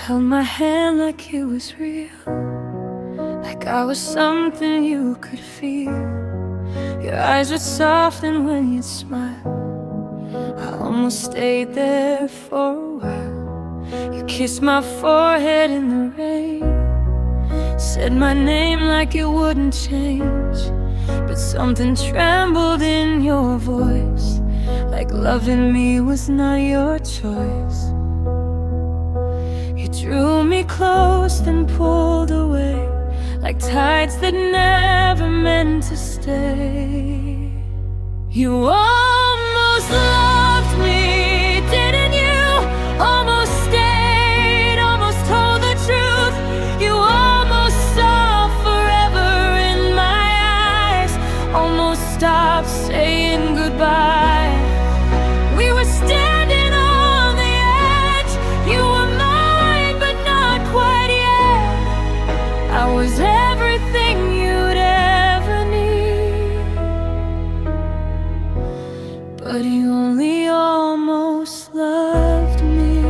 held my hand like it was real, like I was something you could feel. Your eyes would soften when you'd smile. I almost stayed there for a while. You kissed my forehead in the rain, said my name like it wouldn't change, but something trembled in your voice, like loving me was not your choice. You drew me close then pulled away, like tides that never meant to stay. You almost loved me, didn't you? Almost stayed, almost told the truth. You almost saw forever in my eyes, almost stopped saying goodbye. We were standing on the edge. You were mine, but not quite yet. I was everything you'd ever need, but you only almost loved me.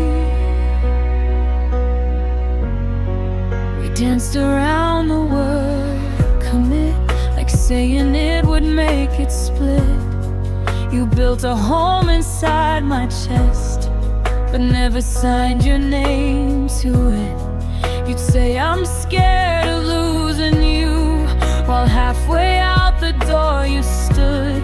We danced around the word commit, like saying it would make it split. You built a home inside my chest, but never signed your name to it. You'd say I'm scared of losing you, while halfway out the door you stood.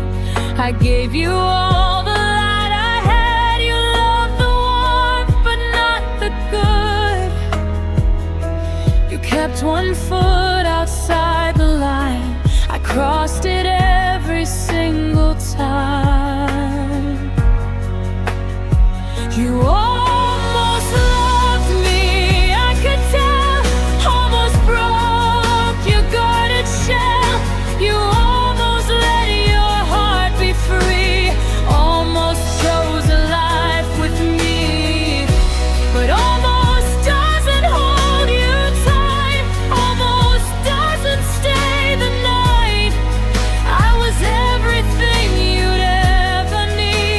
I gave you all the light I had. You loved the warmth, but not the good. You kept one foot outside the line. I crossed it every single time. You almost loved me, I could tell. Almost broke your guarded shell. You almost let your heart be free, almost chose a life with me, but almost doesn't hold you tight, almost doesn't stay the night. I was everything you'd ever need,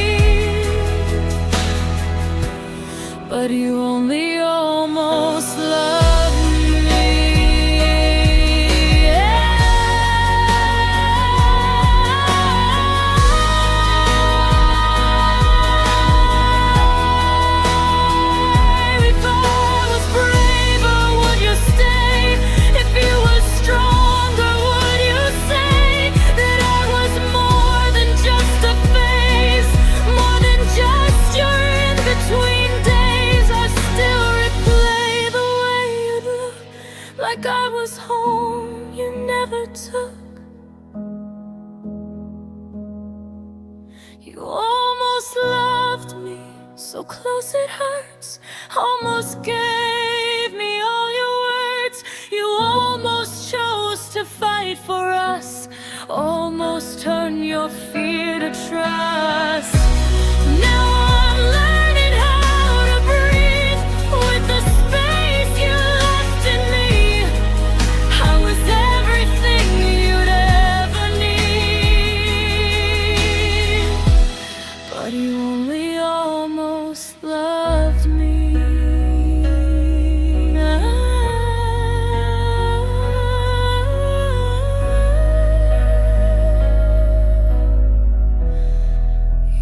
but you only almost loved me. If I was braver, would you stay? If you were stronger, would you say that I was more than just a phase, more than just your in-between days? I still replay the way you look, like I was home you never took. You almost loved me, so close it hurts. Almost gave me all your words. You almost chose to fight for us, almost turned your fear to trust. Now I'm learning how to breathe with the space you left in me. I was everything you'd ever need, but you only almost loved me.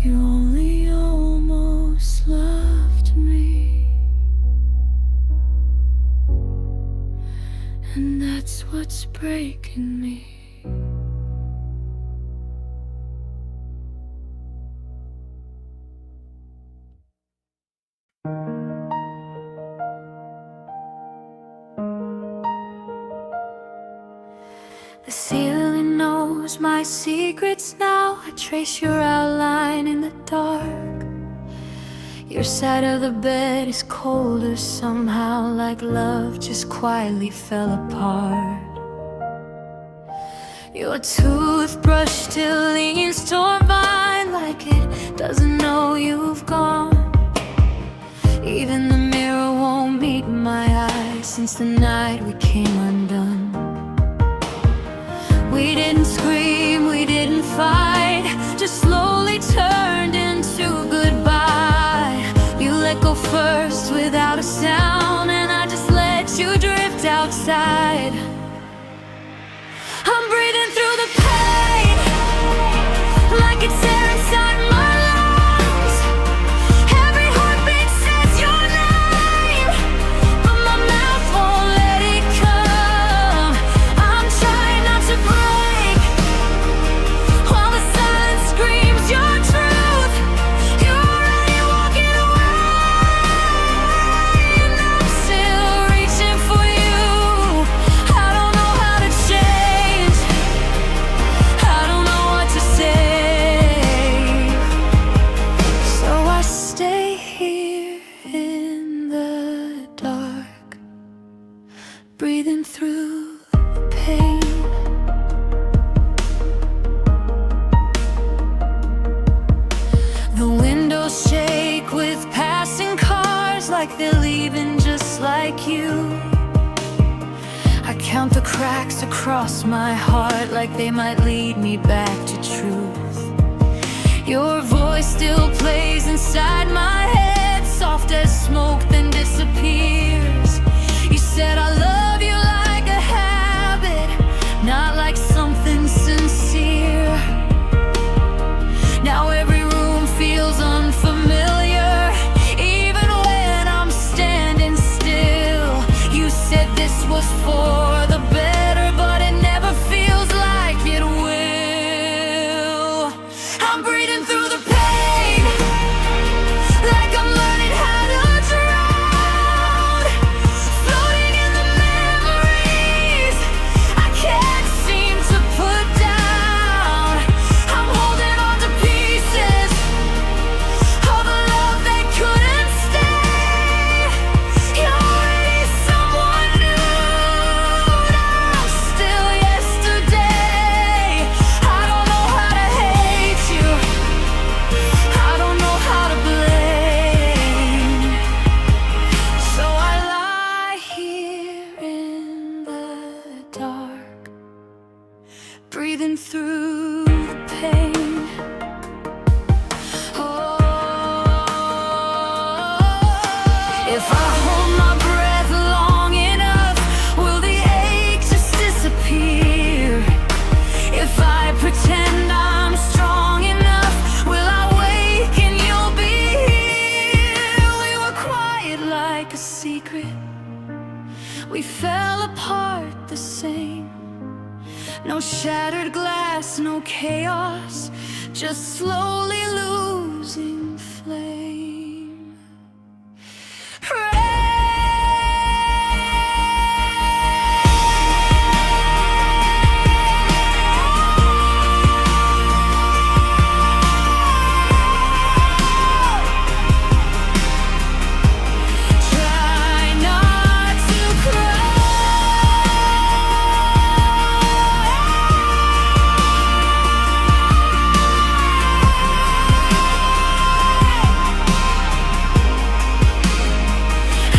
You only almost loved me, and that's what's breaking me. The ceiling knows my secrets now. I trace your outline in the dark. Your side of the bed is colder somehow, like love just quietly fell apart. Your toothbrush still leans toward mine, like it doesn't know you've gone. Even the mirror won't meet my eyes since the night we came undone. We didn't scream, we didn't fight, just slowly turned into goodbye. You let go first without a sound, and inside. I'm breathing through the pain like it's air inside my lungs. Every heartbeat says your name, but my mouth won't let it come. I'm trying not to break while the silence screams your truth. You're already walking away, and I'm still reaching for you. I don't know how to change, I don't know what to say, so I stay here in the dark, breathing through pain. The windows shake with passing cars, like they're leaving just like you. I count the cracks across my heart, like they might lead me back to truth. Your voice still plays inside my head, soft as smoke then disappears. You said I love you like a habit, not like something sincere. Now every room feels unfamiliar, even when I'm standing still. You said this was for the better, but it never feels like it will. I'm breathing through the pain like I'm learning how to drown, floating in the memories I can't seem to put down. I'm holding on to pieces of a love that couldn't stay. You're already someone new, I'm still yesterday. I don't know how to hate you, I don't know how to blame, so I lie here in the dark, breathing through pain. If I hold my breath long enough, will the ache just disappear? If I pretend I'm strong enough, will I wake and you'll be here? We were quiet like a secret, we fell apart the same. No shattered glass, no chaos, just slowly losing flame. Try not to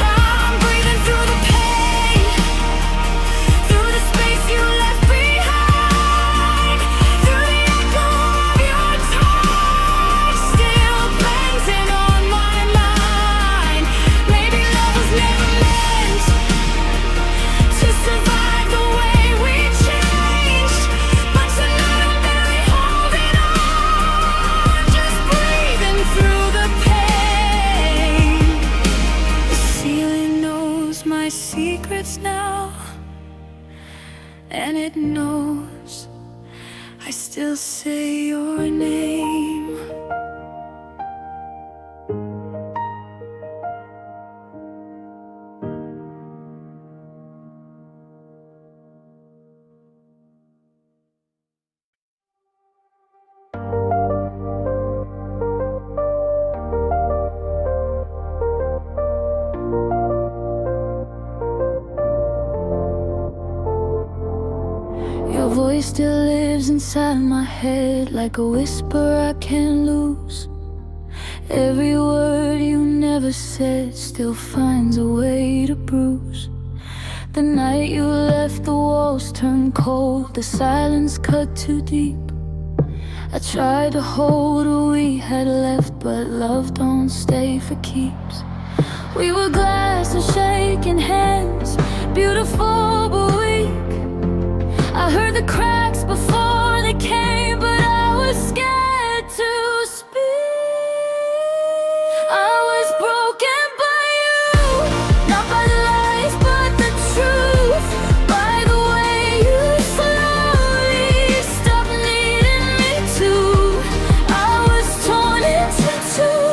I'm breathing through the pain, through the space you left behind, through the echo of your touch, still bouncing on my mind. Maybe love was never meant to survive the way we changed, but tonight I'm barely holding on, just breathing through the pain. The ceiling knows my secrets now, and it knows I still say your name. Your voice still lives inside my head, like a whisper I can't lose. Every word you never said still finds a way to bruise. The night you left, the walls turned cold, the silence cut too deep. I tried to hold what we had left, but love don't stay for keeps. We were glass and shaking hands, beautiful but weak. I heard the cracks before they came, but I was scared to speak. I was broken by you, not by the lies, but the truth. By the way you slowly stopped needing me to. I was torn into two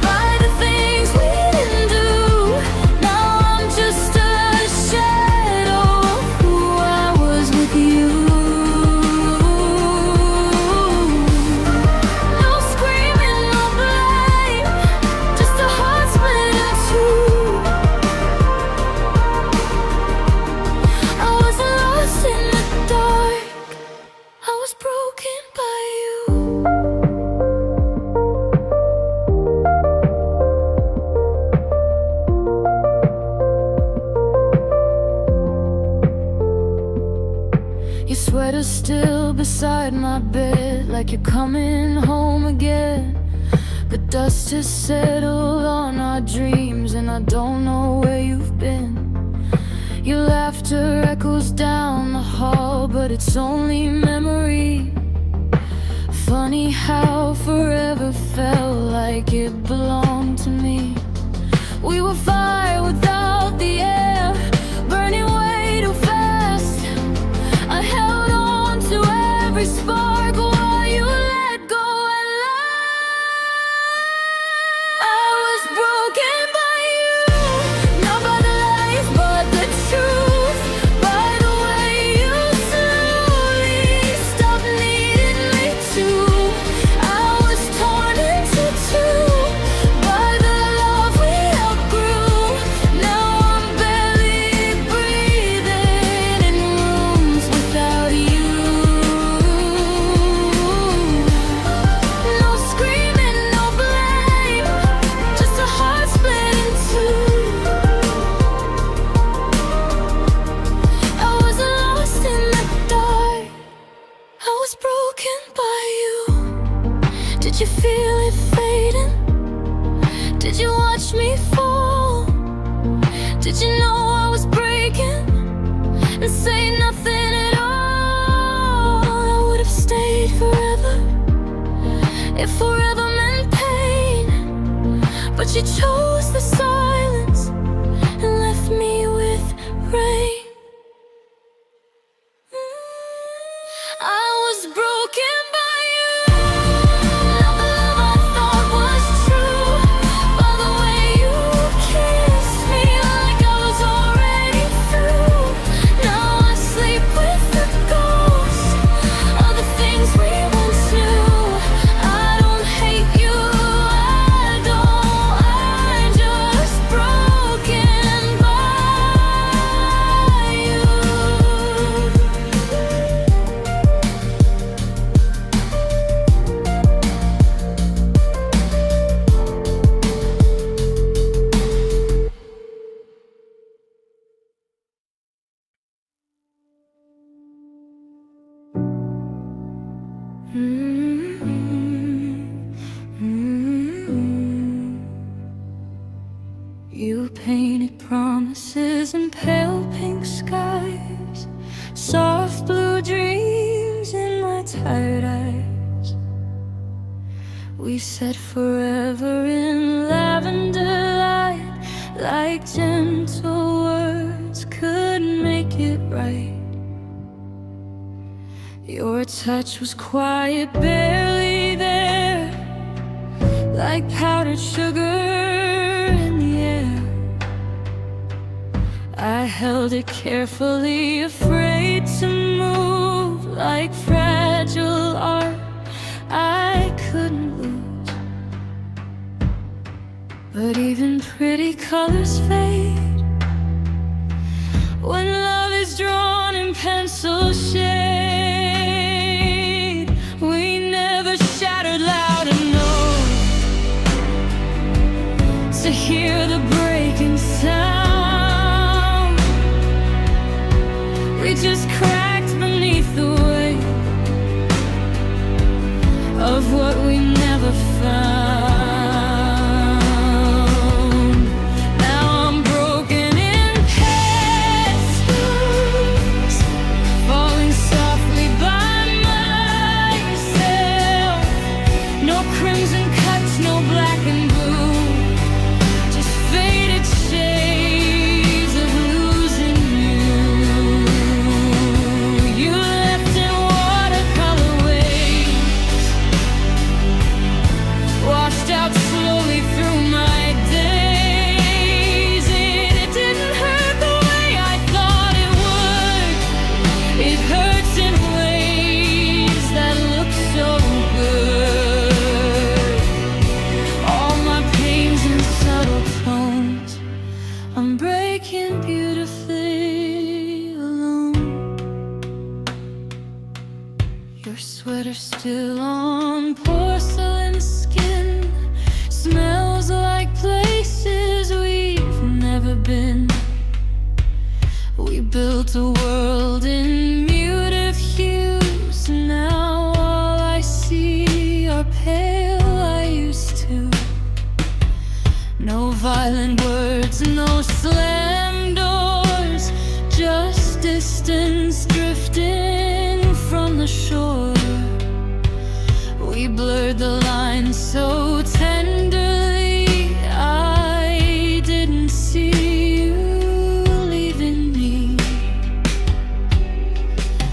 by the things we didn't do. Now I'm just a shadow of who I was with you. No screaming, no blame, just a heart split in two. I was lost in the dark, I was broken by you. Your sweater's still beside my bed, like you're coming home again. But dust has settled on our dreams, and I don't know where you've been. Your laughter echoes down the hall, but it's only memory. Funny how forever felt like it belonged to me. We were fire without the air, burning way too fast. I held on to every spark while you let go at last. I was broken by you, not by the lies, but the truth. By the way you slowly stopped needing me to. I was torn into two by the love we outgrew. Now I'm barely breathing in rooms without you. No screaming, no blame, just a heart split in two. I was lost in the dark, I was broken by you. Did you feel it fading? Did you watch me fall? Did you know I was breaking and say nothing at all? I would have stayed forever if forever meant pain, but you chose the silence and left me with rain. I was broken by you, not the love I thought was true. By the way you kissed me like I was already through. Now I sleep with the ghosts of the things we once knew. I don't hate you, I'm just broken by you. You painted promises in pale pink skies, soft blue dreams in my tired eyes. We said forever in lavender light, like gentle words could make it right. Your touch was quiet, barely there, like powdered sugar in the air. I held it carefully, afraid to move, like fragile art I couldn't lose. But even pretty colors fade when love is drawn in pencil shade. We never shattered loud enough to hear the breaking sound. We just cracked beneath the weight of what we never found. Now I'm broken in pain. Your sweater still on porcelain skin, smells like places we've never been. We built a world in muted hues. Now all I see are pale I used to. No violent words, no slam doors, just distance drifting from the shore. We blurred the lines so tenderly, I didn't see you leaving me.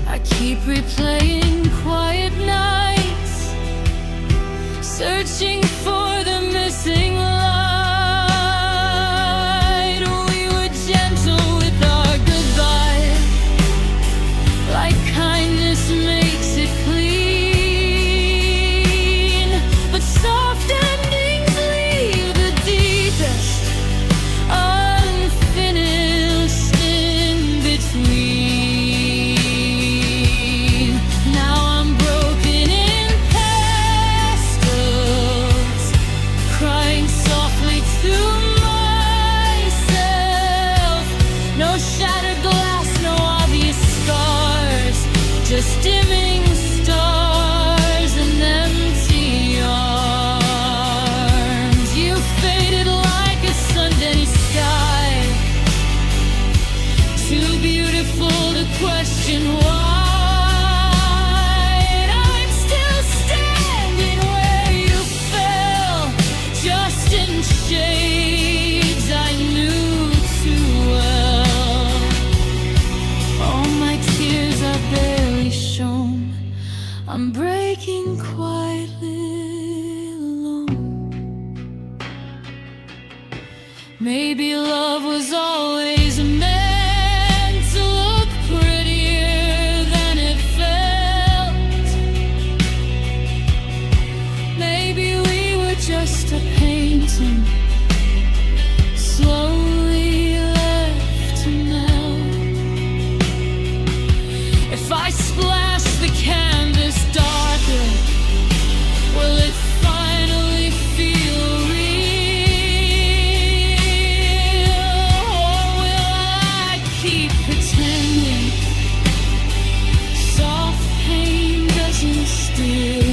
I keep replaying quiet nights, searching for the missing light. We were gentle with our goodbye, like kindness makes it clean. But soft endings leave the deepest unfinished in between. Now I'm broken in pastels, crying softly to myself. No shattered glass, no obvious scars, just dimming stars and empty arms. You faded like a Sunday sky, too beautiful to question why. And I'm still standing where you fell, just in shades I knew too well. All my tears are barely shown, I'm breaking quietly alone. Maybe love was always meant to look prettier than it felt. Maybe we were just a painting, slowly left to melt. If I splash the canvas darker, will it finally feel real? Or will I keep pretending soft pain doesn't steal?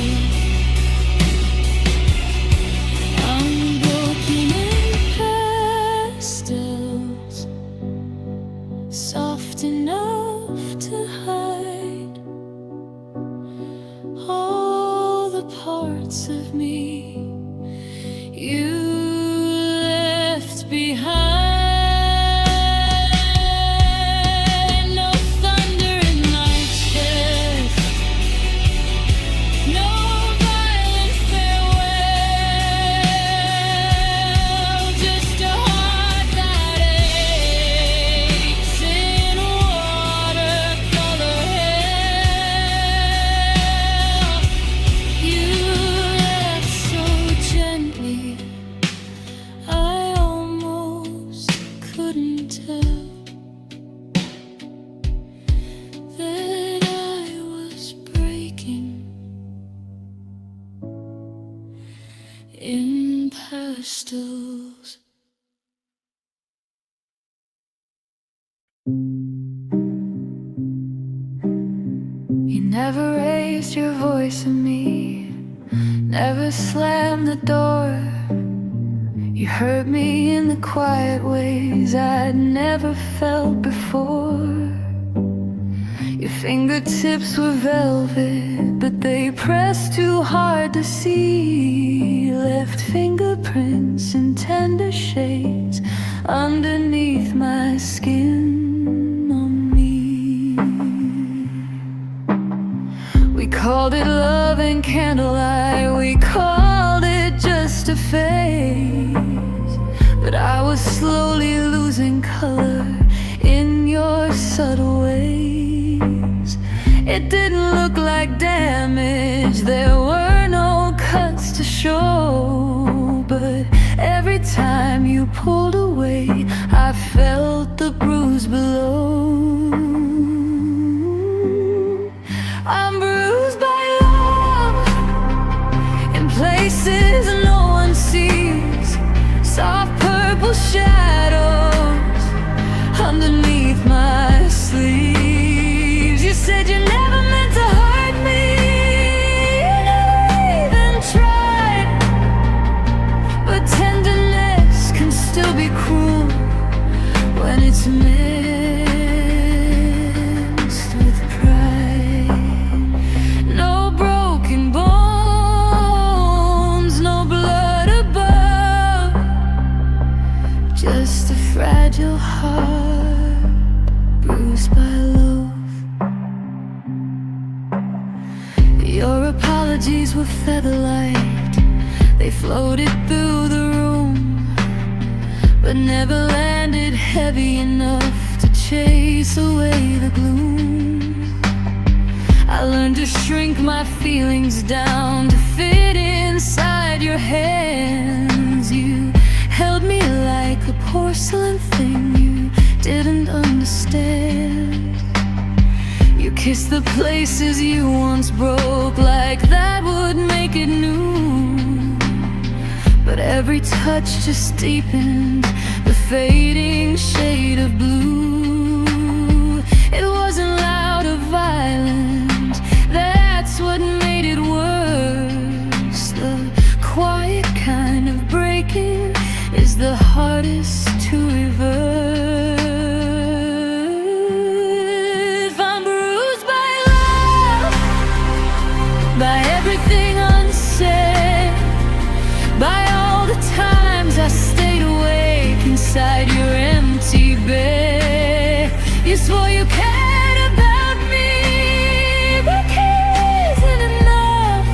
I'm broken in pastels, soft enough to hide all the parts of me you left behind. No thunder in my chest, no violent farewell, just a heart that aches in watercolor hell. You left so gently, I almost couldn't tell that I was breaking in pastels. You never raised your voice at me, never slammed the door. You heard me in the quiet ways I'd never felt before. Your fingertips were velvet, but they pressed too hard to see. Left fingerprints in tender shades underneath my skin on me. We called it love and candlelight, we called it just a phase. But I was slowly losing color in your subtle ways. It didn't look like damage, there were no cuts to show. But every time you pulled away, I felt the bruise below. I'm bruised by shadows underneath my sleeves. You said you never meant to hurt me, you never even tried. But tenderness can still be cruel when it's mixed with pride. No broken bones, no blood above, just a fragile heart bruised by love. Your apologies were featherlight, they floated through the room, but never landed heavy enough to chase away the gloom. I learned to shrink my feelings down to fit inside your hands. You held me like a porcelain thing you didn't understand. You kissed the places you once broke, like that would make it new. But every touch just deepened the fading shade of blue. It wasn't loud or violent, that's what made it worse. The quiet kind of breaking is the hardest to reverse. I'm bruised by love, by everything unsaid, by all the times I stayed awake inside your empty bed. You swore you cared about me, but care isn't enough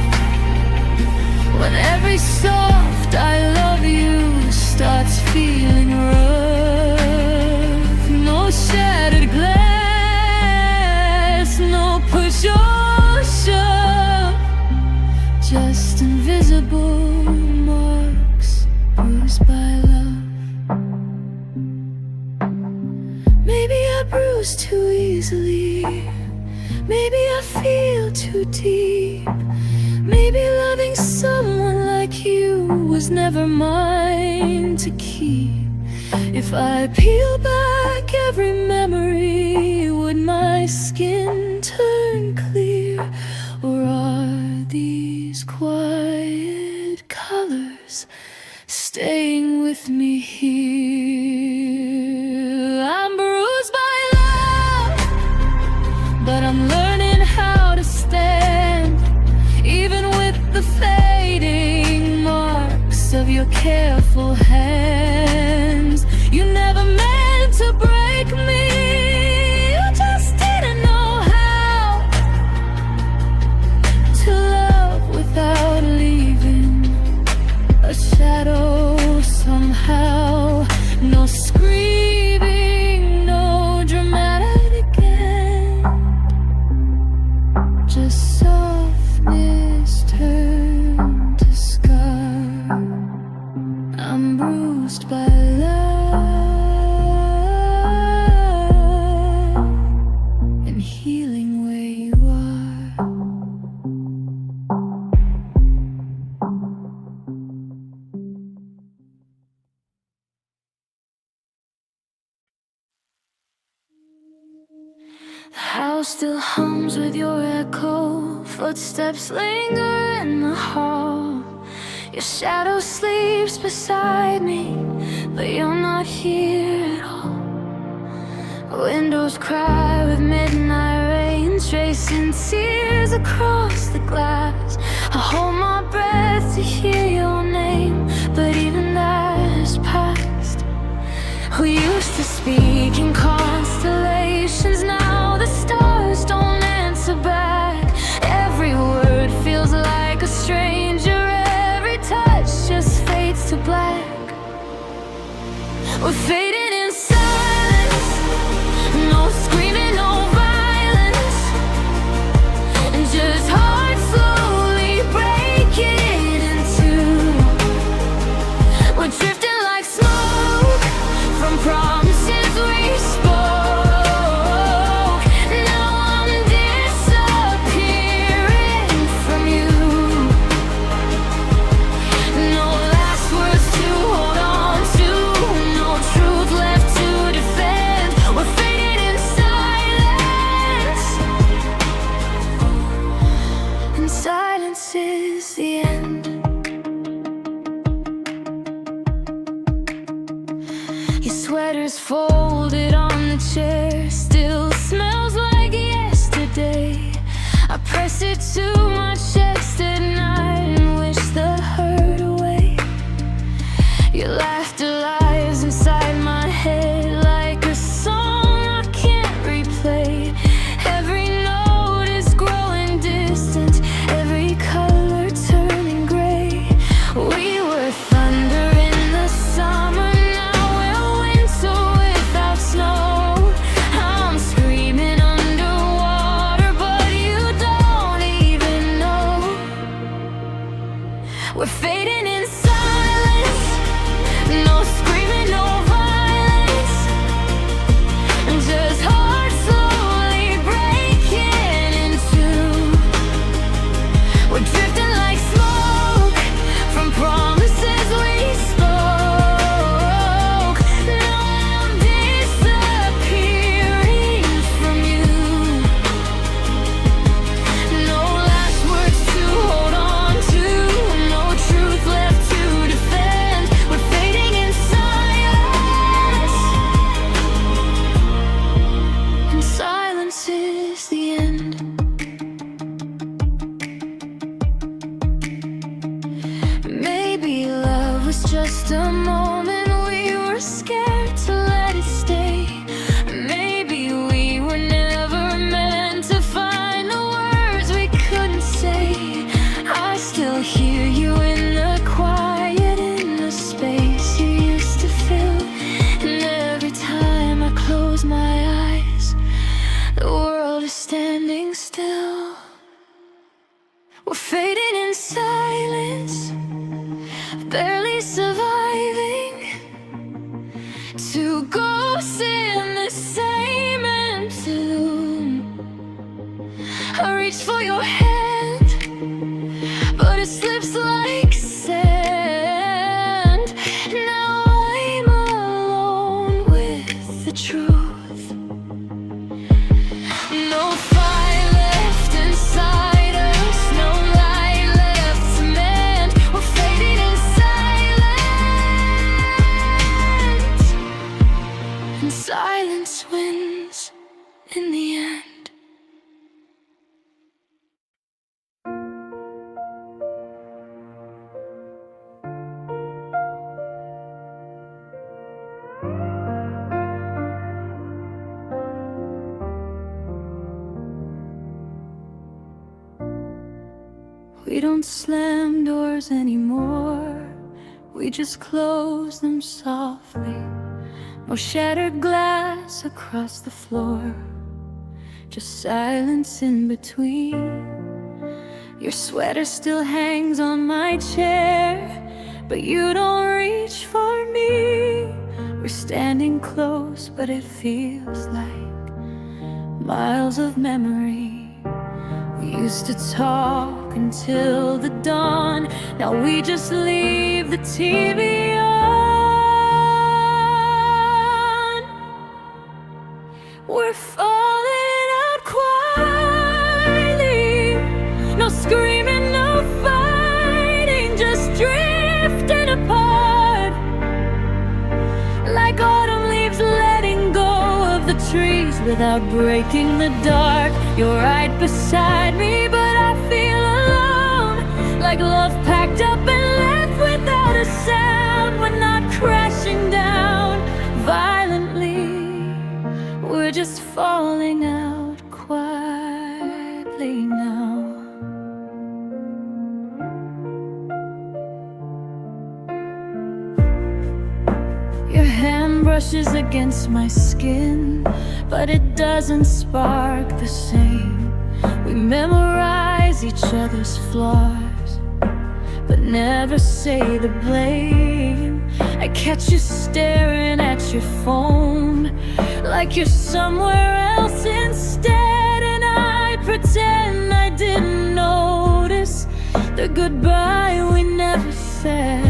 when every soft I love you starts feeling rough. No shattered glass, no push or shove, just invisible marks bruised by love. Maybe I bruise too easily, maybe I feel too deep, maybe loving someone like you was never mine to keep. If I peel back every memory, would my skin turn clear? Or are these quiet colors staying with me here? I'm bruised by love, but I'm learning how to stand, even with the fading marks of your careful hands. You never meant to break me, you just didn't know how to love without leaving a shadow somehow. No screaming, no dramatic end, just softness turned to scar. I'm bruised by love and healing where you are. The house still hums with your echo, footsteps linger in the hall. Your shadow sleeps beside me, but you're not here at all. Windows cry with midnight rain, tracing tears across the glass. I hold my breath to hear your name, but even that has passed. We used to speak in constellations, now the stars don't answer back. Every word feels like a stranger, every touch just fades to black. We're fading in silence, no screaming, no violence, and just hearts slowly breaking in two. We're drifting like smoke from promises we spoke. I sit to my chest at night and wish the hurt away. Your laughter lies inside my head like a song I can't replay. Every note is growing distant, every color turning gray. We were thunder in the summer, now we're winter without snow. I'm screaming underwater, but you don't even know. We're fading in silence, no screaming, no violence, just hearts slowly breaking in two. We're drifting like smoke from promises we spoke. Now I'm disappearing from you. No last words to hold on to, no truth left to defend. We're fading in silence, and silence is the end. Maybe love was just a moment, we were scared to let it stay. Maybe we were never meant to find the words we couldn't say. I still hear you in the quiet, in the space you used to fill. And every time I close my eyes, the world is standing still. We're fading in silence, barely surviving, two ghosts in the same empty room. I reach for your hand, but it slips like sand. Now I'm alone with the truth. No fire left inside us, no light left to mend. We're fading in silence, and silence wins in the end. We don't slam doors anymore, we just close them softly. No shattered glass across the floor, just silence in between. Your sweater still hangs on my chair, but you don't reach for me. We're standing close, but it feels like miles of memory. We used to talk until the dawn, now we just leave the TV on. We're falling out quietly, no screaming, no fighting, just drifting apart. Like autumn leaves letting go of the trees without breaking the dark. You're right beside me, but I feel alone, like love packed up and left without a sound. We're not crashing down violently, we're just falling out quietly now. Your hand brushes against my skin, but it doesn't spark the same. We memorize each other's flaws, but never say the blame. I catch you staring at your phone, like you're somewhere else instead, and I pretend I didn't notice the goodbye we never said.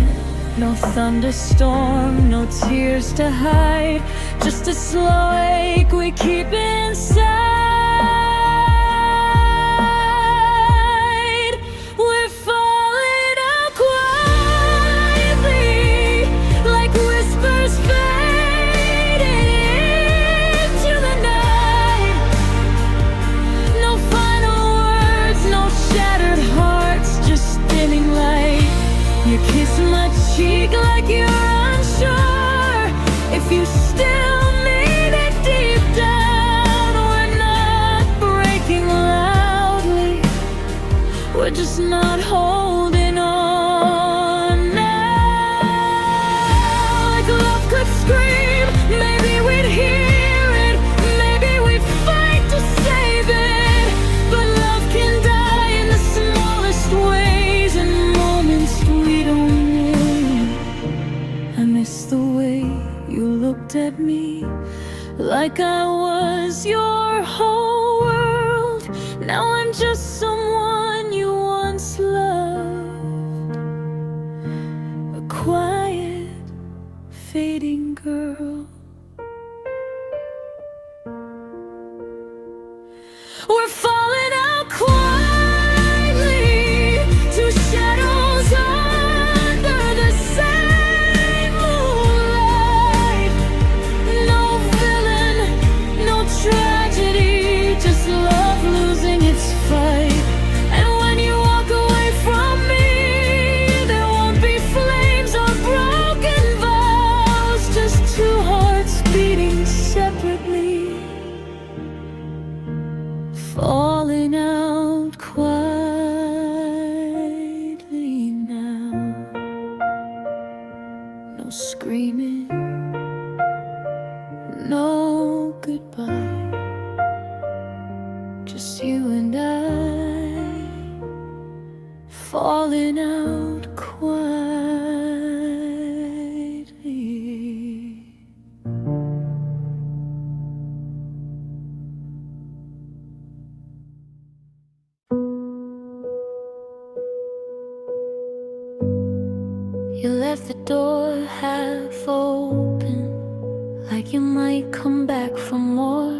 No thunderstorm, no tears to hide, just a slow ache we keep inside. We're falling out quietly, like whispers fading into the night. No final words, cheek like you're unsure if you still need it deep down. We're not breaking loudly, we're just not holding on now. Like love could scream, maybe we'd hear it, maybe we'd fight to save it. But love can die in the smallest ways, in moments we don't name. I miss the way you looked at me, like I was your whole world. Now I'm just someone you once loved, a quiet, fading girl. We're falling out quietly, two shadows under the same moonlight. No villain, no tragedy, just love losing its fight. And when you walk away from me, there won't be flames or broken vows, just two hearts beating separately, falling out quietly now. No screaming, no goodbye, just you and I, falling out quietly. You left the door half open, like you might come back for more.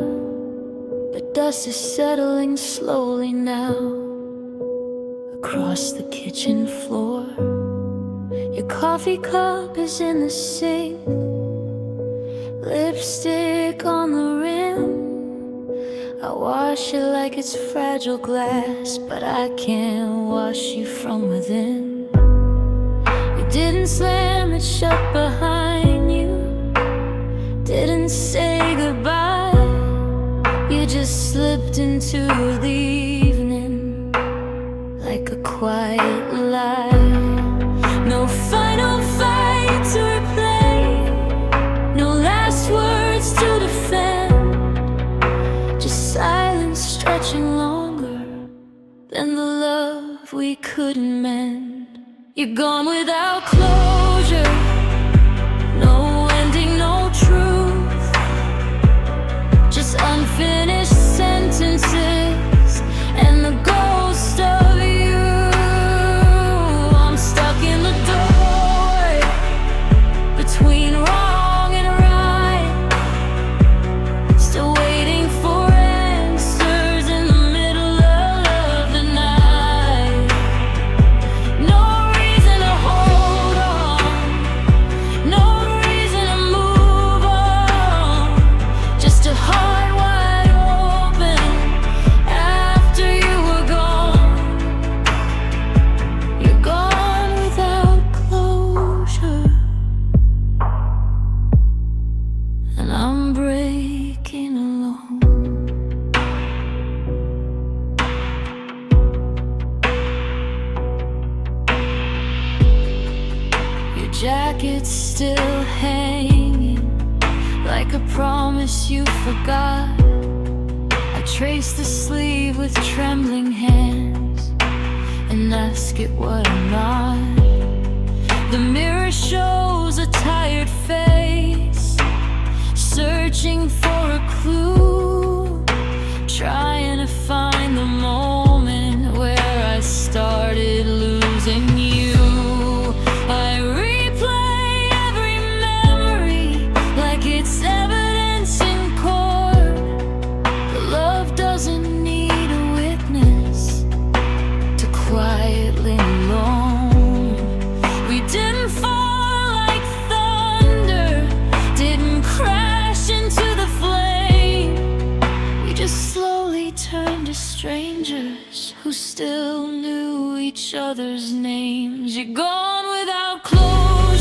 But dust is settling slowly now across the kitchen floor. Your coffee cup is in the sink, lipstick on the rim. I wash it like it's fragile glass, but I can't wash you from within. Didn't slam it shut behind you, didn't say goodbye. You just slipped into the evening like a quiet lie. No final fight to replay, no last words to defend, just silence stretching longer than the love we couldn't mend. You're gone without closure, no ending, no truth, just unfinished sentences and the ghost of you. I'm stuck in the doorway between wrong and right, still waiting for answers in the middle of the night. No reason to hold on, no reason to move on, just a heart wide open after you were gone. You're gone without closure, and I'm breaking alone. Your jacket's still hanging like a promise you forgot. I trace the sleeve with trembling hands and ask it what I'm not. The mirror shows a tired face, searching for a clue, trying to find the moment where I started losing you. I replay every memory like it's evidence in court. The love doesn't need a witness to quietly moan. We didn't fall like thunder, didn't crash into the flame. We just slowly turned to strangers who still knew each other's names. You're gone without closure,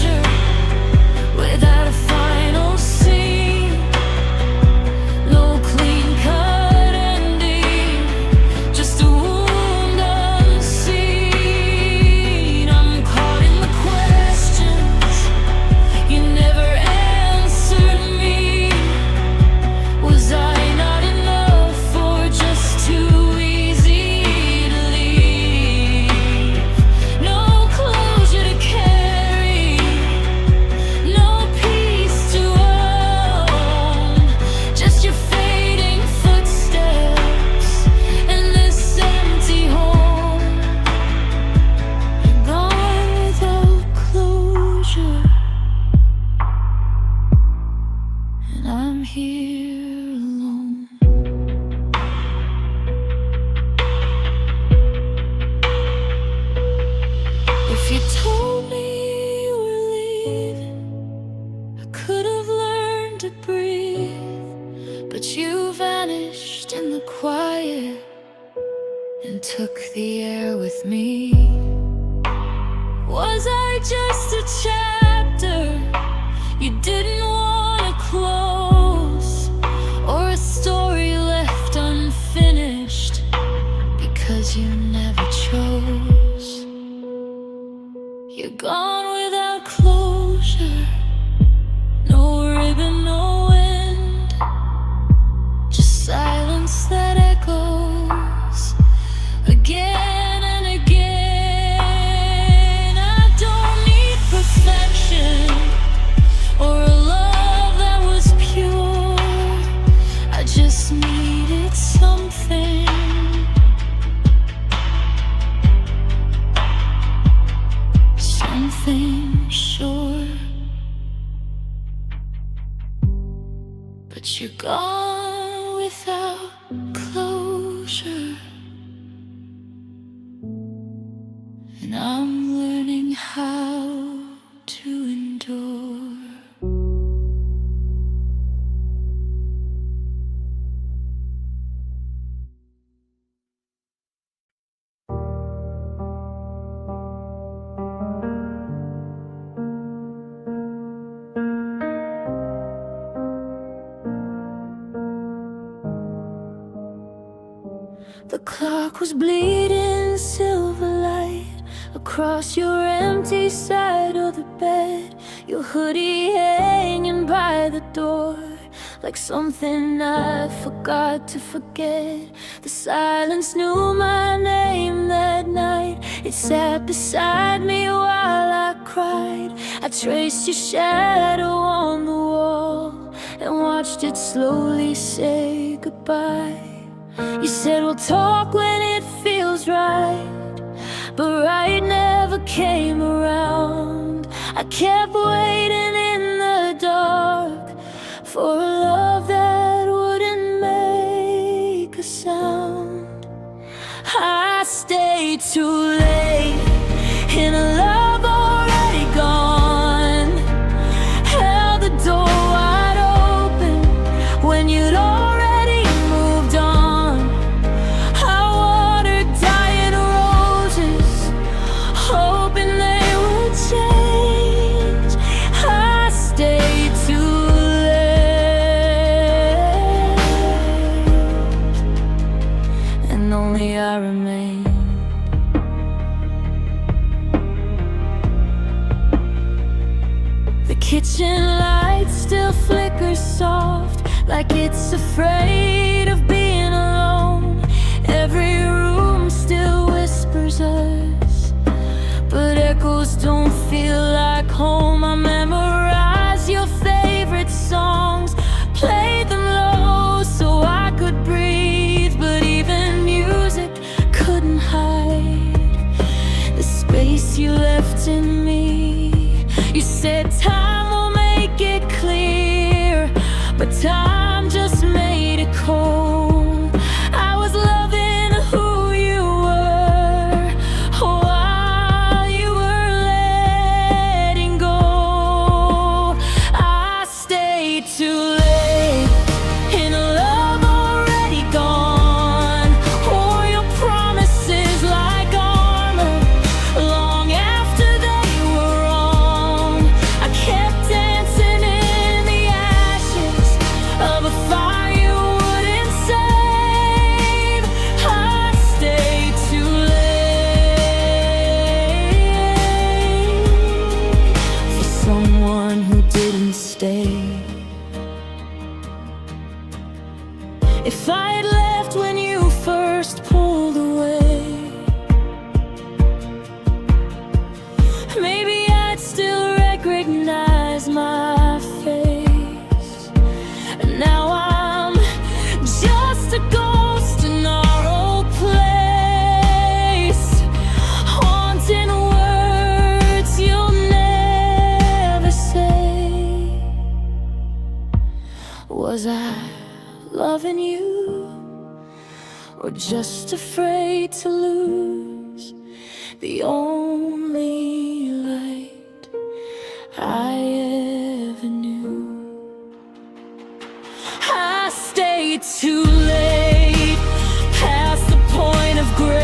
and took the air with me. Was I just a chapter you didn't want to close, or a story left unfinished because you never chose? You're gone without closure, no ribbon, no end, just silence that echoes again and again. I don't need perfection or a love that was pure, I just needed something, something sure. But you're gone without closure, and I'm learning how to endure. The clock was bleeding silver light across your empty side of the bed, your hoodie hanging by the door like something I forgot to forget. The silence knew my name that night, it sat beside me while I cried. I traced your shadow on the wall and watched it slowly say goodbye. You said we'll talk when it feels right, but right never came around. I kept waiting in the dark for a love that wouldn't make a sound. I stayed too late in a love already gone, held the door wide open when you'd already moved on. I watered dying roses, hoping they would change. I stayed too late, and only I remain. The kitchen light still flickers soft, like it's afraid of being alone. Every room still whispers us, but echoes don't feel like home. I memorize your favorite songs, played them low so I could breathe, but even music couldn't hide the space you left in me. You said time will make it clear, but time just made it cold. I was loving who you were while you were letting go. I stayed too late in a love already gone, or your promises like armor long after they were wrong. I kept dancing in the ashes of a fire you wouldn't save. I stayed too late for someone who didn't stay. If I had left when you first pulled away, maybe I'd still recognize my face. And now I'm just a ghost in our old place, haunting words you'll never say. Was I loving you, or just afraid to lose the only light I ever knew? I stayed too late, past the point of grace.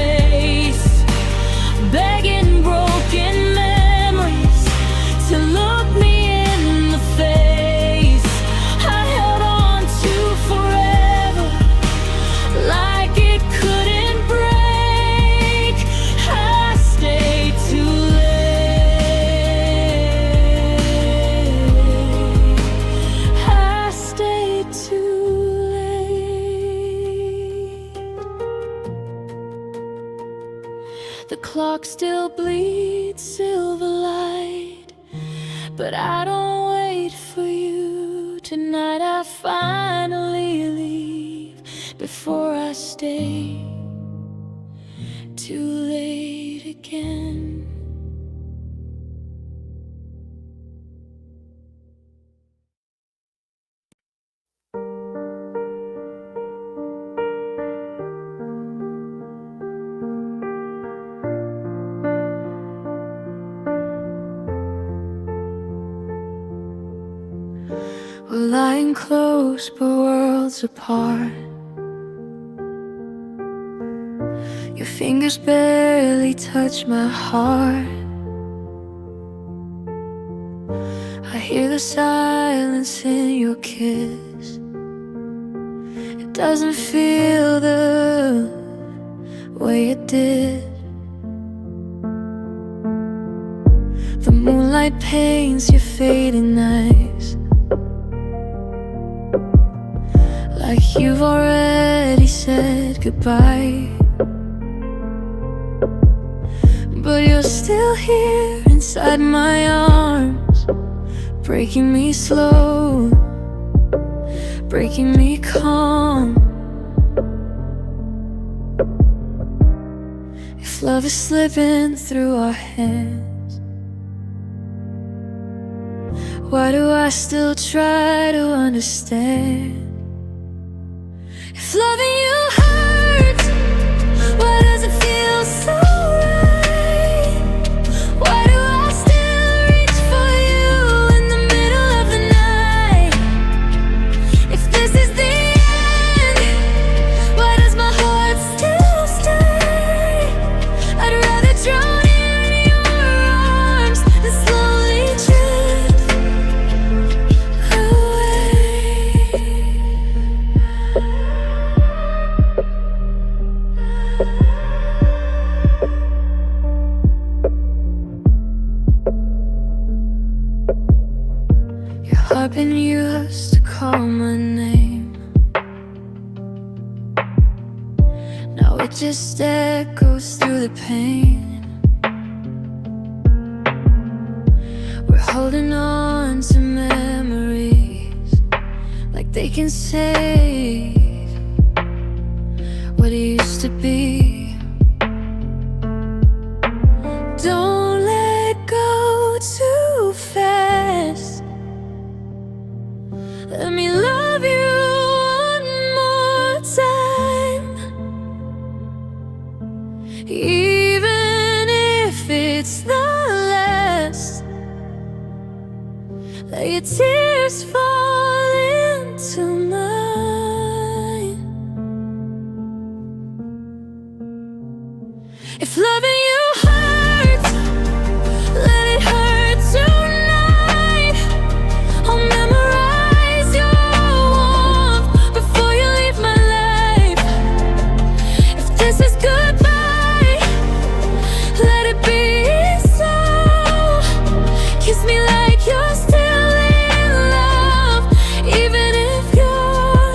The clock still bleeds silver light, but I don't wait for you. Tonight I finally leave before I stay too late again. We're lying close but worlds apart. Your fingers barely touch my heart. I hear the silence in your kiss. It doesn't feel the way it did. The moonlight paints your fading eyes like you've already said goodbye. But you're still here inside my arms, breaking me slow, breaking me calm. If love is slipping through our hands, why do I still try to understand? If loving you hurts, why does it feel so right? Why do I still reach for you in the middle of the night? If this is the end, why does my heart still stay? I'd rather drown in your arms than slowly drift away. Your heart been used to call my name. Now it just echoes through the pain. We're holding on to memories like they can save what it used to be. Don't let go too fast. Let me love you one more time, even if it's the last. Let your tears fall into mine. If loving you hurts, let it hurt tonight. I'll memorize your warmth before you leave my life. If this is goodbye, let it be so. Kiss me like you're still in love, even if you're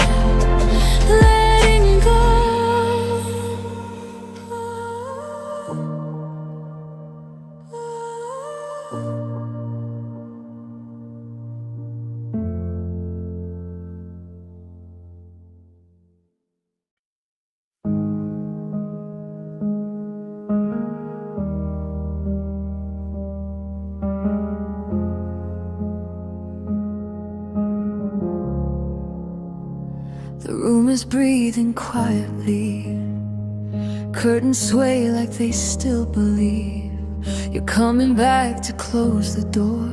letting go. The room is breathing quietly. Curtains sway like they still believe you're coming back to close the door,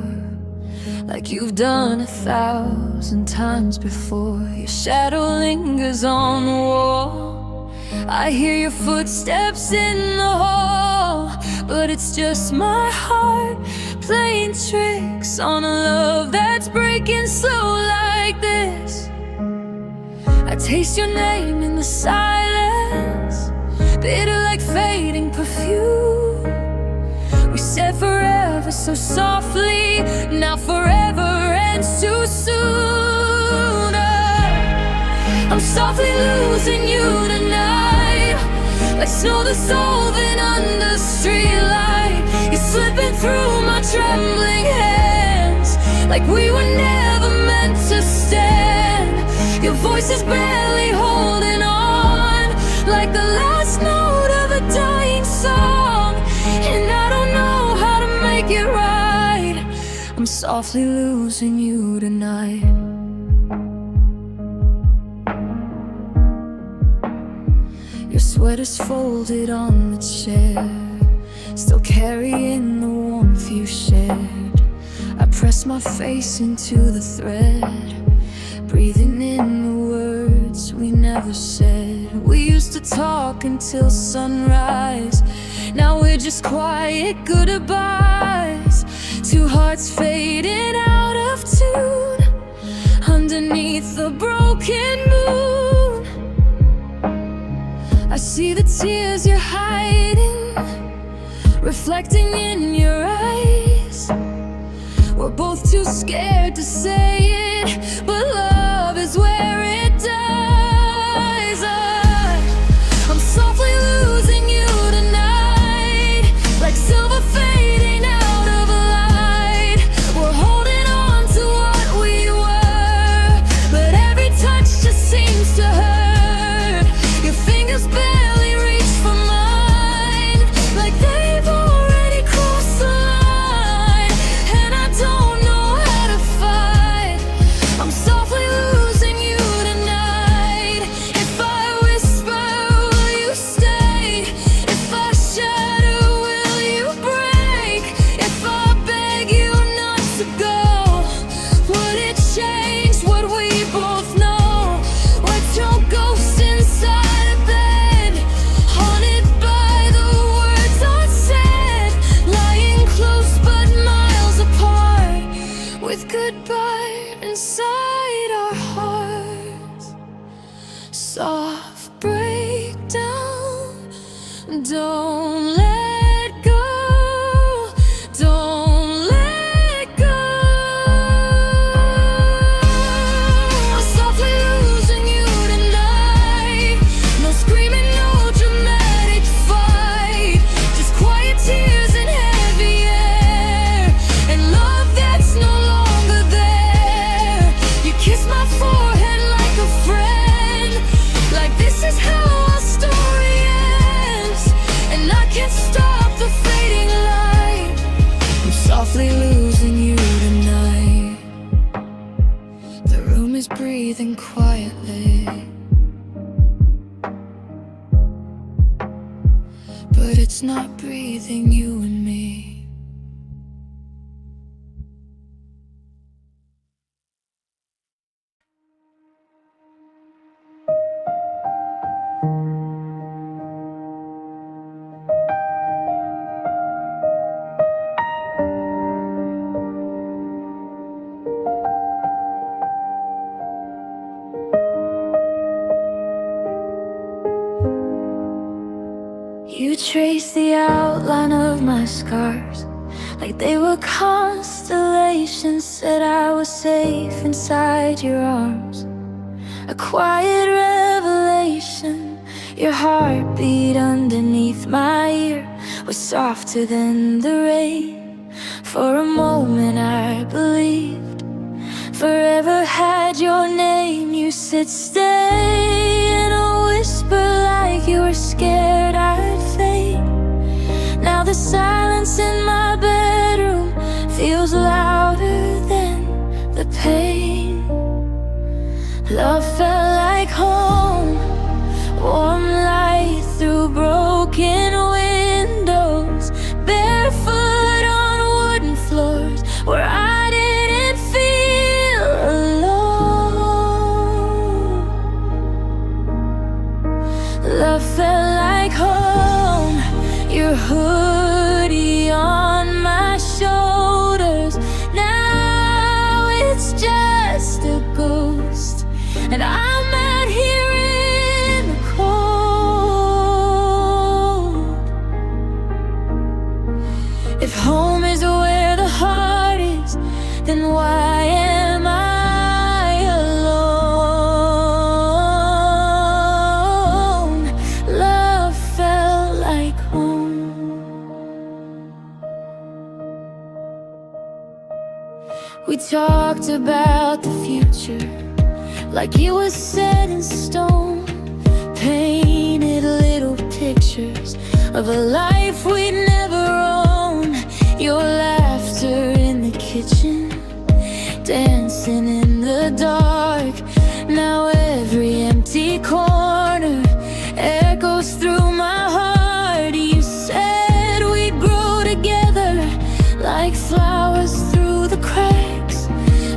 like you've done 1,000 times before. Your shadow lingers on the wall. I hear your footsteps in the hall, but it's just my heart playing tricks on a love that's breaking slow like this. I taste your name in the silence, bitter like fading perfume. We said forever so softly, now forever ends too soon. I'm softly losing you tonight, like snow dissolving under streetlight. You're slipping through my trembling hands, like we were never meant to stand. Your voice is barely holding on, like the last note of a dying song. And I don't know how to make it right. I'm softly losing you tonight. Your sweater's folded on the chair, still carrying the warmth you shared. I press my face into the thread, breathing in the words we never said. We used to talk until sunrise, now we're just quiet goodbyes. Two hearts fading out of tune underneath the broken moon. I see the tears you're hiding, reflecting in your eyes. We're both too scared to say it, but love is where it dies. I'm softly losing you tonight, like silver fading out of a light. We're holding on to what we were, but every touch just seems to hurt. Your fingers barely reach for mine, like they've already crossed the line. And I don't know how to fight. I'm softly losing you tonight. If I whisper, will you stay? If I shatter, will you break? If I beg you not to go, would it change what we both know? What's your ghost inside a bed, haunted by the words unsaid, lying close but miles apart, with goodbye inside our hearts. Soft breakdown, don't let go, don't let go. I'm softly losing you tonight. No screaming, no dramatic fight, just quiet tears and heavy air, and love that's no longer there. You kiss my forehead like a friend, like this is how our story ends. And I can't stop the fading light. I'm softly losing you tonight. The room is breathing quietly, but it's not breathing you and me. You trace the outline of my scars, like they were constellations. Said I was safe inside your arms, a quiet revelation. Your heartbeat underneath my ear was softer than the rain. For a moment I believed forever had your name. You said stay in a whisper, like you were scared I'd fade. Now the silence in my bedroom feels louder than the pain. Love felt like home, warm light through broken windows, barefoot on wooden floors where I didn't feel alone. Love felt like home, your hoodie on my shoulders. Now it's just a ghost, and I'm out here in the cold. If home is where the heart is, then why am I alone? Love felt like home. We talked about the future like it was set in stone, painted little pictures of a life we'd never own. Your laughter in the kitchen, dancing in the dark. Now every empty corner echoes through my heart. You said we'd grow together like flowers through the cracks,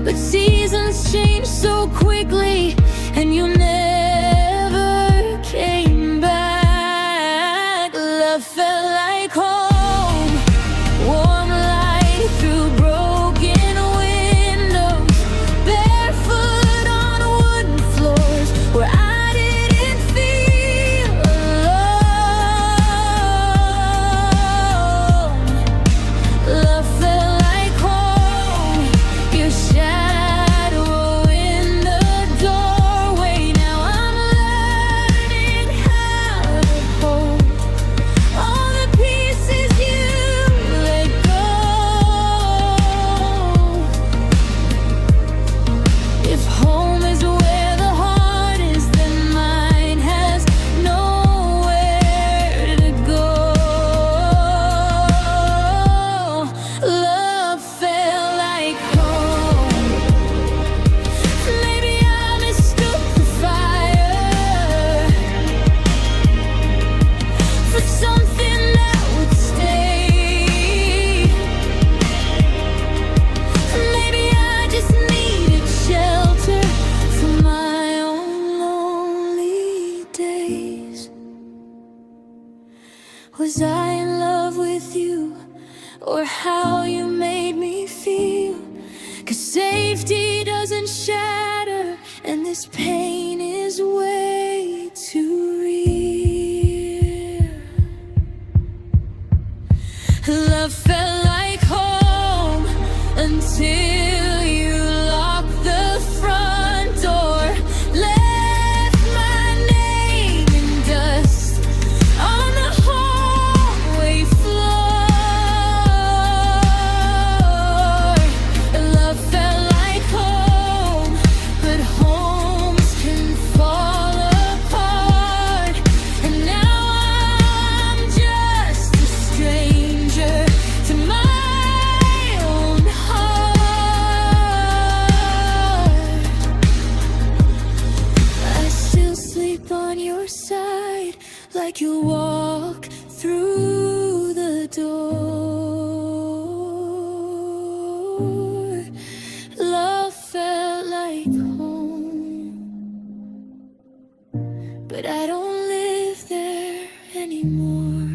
but seasons change so quickly and you never came back. Love felt like home, warm light through broken windows, barefoot on wooden floors where I didn't feel alone. Love felt like home, your shadow in the doorway. Now I'm learning how to hold all the pieces you let go. If home is where the heart is, then mine has nowhere to go. Love felt like home. Maybe I mistook the fire for something that would stay. Maybe I just needed shelter from my own lonely days. Was I in love with you, or how you made me feel? 'Cause safety doesn't shatter, and this pain is way too real. Love felt like home until you locked the front door, left my name in dust on the hallway floor. Love felt like home, but homes can fall apart. And now I'm just a stranger to my own heart. I still sleep on your side like you walk through the door. Love felt like home, but I don't live there anymore.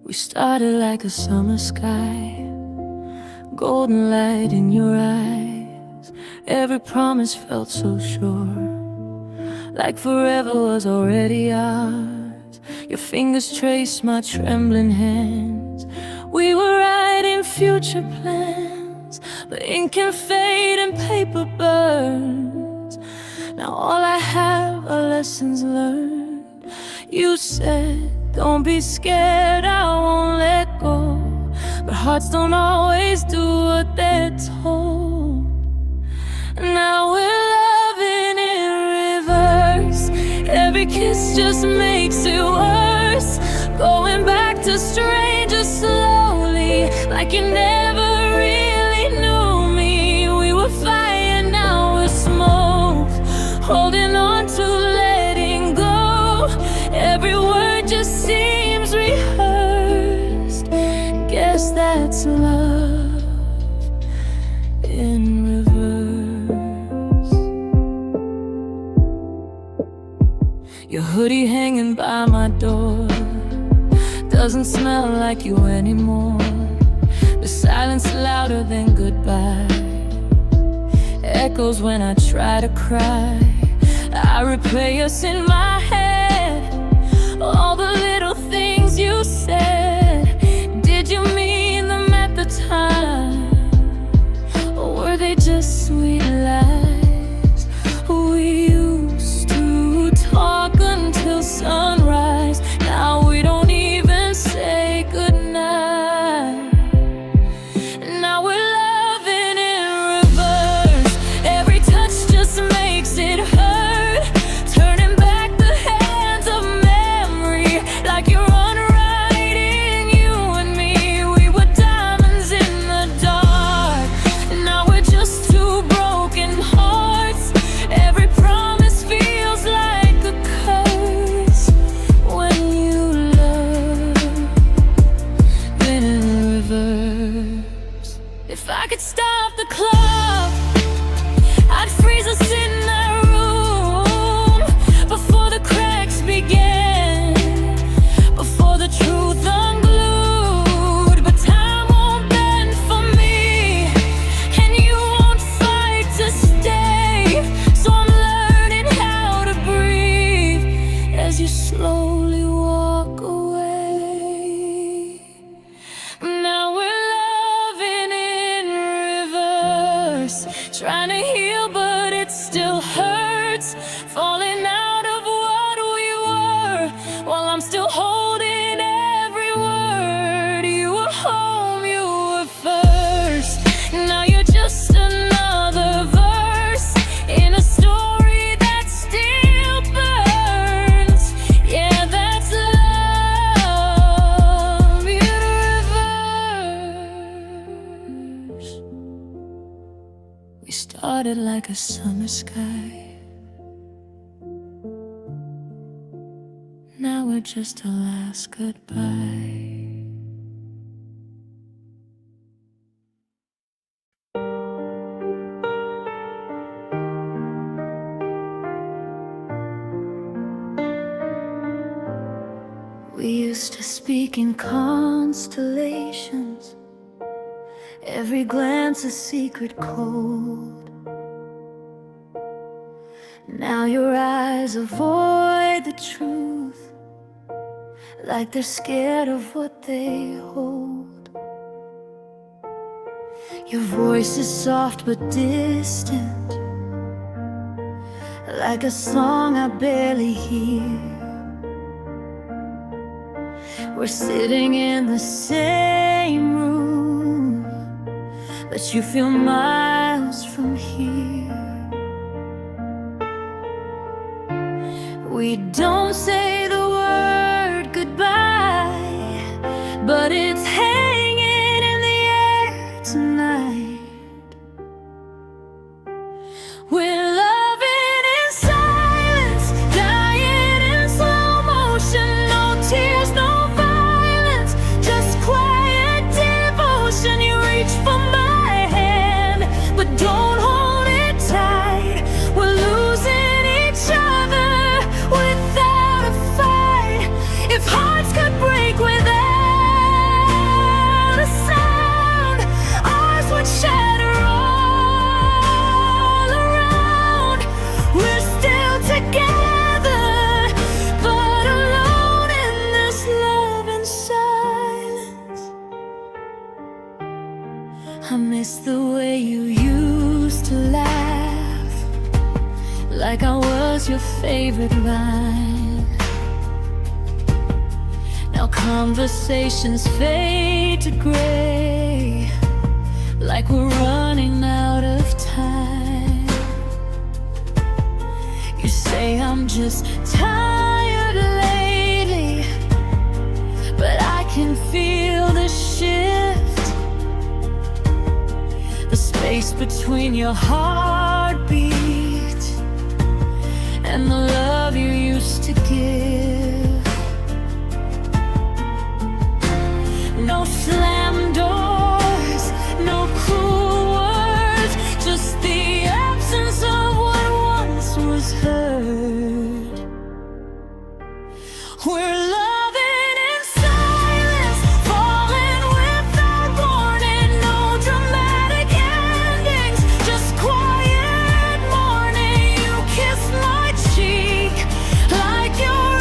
We started like a summer sky, golden light in your eyes. Every promise felt so sure, like forever was already ours. Your fingers traced my trembling hands. We were writing future plans, but ink can fade and paper burns. Now all I have are lessons learned. You said, don't be scared, I won't let go. But hearts don't always do what they're told. Now we're loving in reverse. Every kiss just makes it worse. Going back to strangers slowly, like you never really knew me. We were fire, now we're smoke, holding on to letting go. Every word just seems rehearsed. Guess that's love in reverse. Your hoodie hanging by my door doesn't smell like you anymore. The silence louder than goodbye echoes when I try to cry. I replay us in my head, all the little things you said. Did you mean could stop the clock, I'd freeze us in that room before the cracks began, before the truth unglued. But time won't bend for me, and you won't fight to stay. So I'm learning how to breathe as you slowly walk away. Now we're loving in reverse, trying to heal but it still hurts, falling out of what we were while I'm still holding every word. You were home, you were first, now you're just another verse in a story that still burns. Yeah, that's love, you reverse. We started like a summer sky, now we're just a last goodbye. We used to speak in constellations, every glance a secret code. Now your eyes avoid the truth, like they're scared of what they hold. Your voice is soft but distant, like a song I barely hear. We're sitting in the same room, but you feel miles from here. We don't say the word goodbye, but it's hanging in the air tonight. We're loving in silence, dying in slow motion. No tears, no violence, just quiet devotion. You reach for my hand, but don't hold it tight. We're losing each other without a fight. If hearts could break without a sound, ours would shatter all around. We're still together, but alone in this love and silence. I miss the way you used to laugh, like I was your favorite line. Now conversations fade to gray, like we're running out of time. You say I'm just tired lately, but I can feel the shift, the space between your heartbeat and the love you used to give. No slam doors, no cruel words, just the absence of what once was heard. We're loving in silence, falling without warning. No dramatic endings, just quiet mourning. You kiss my cheek like you're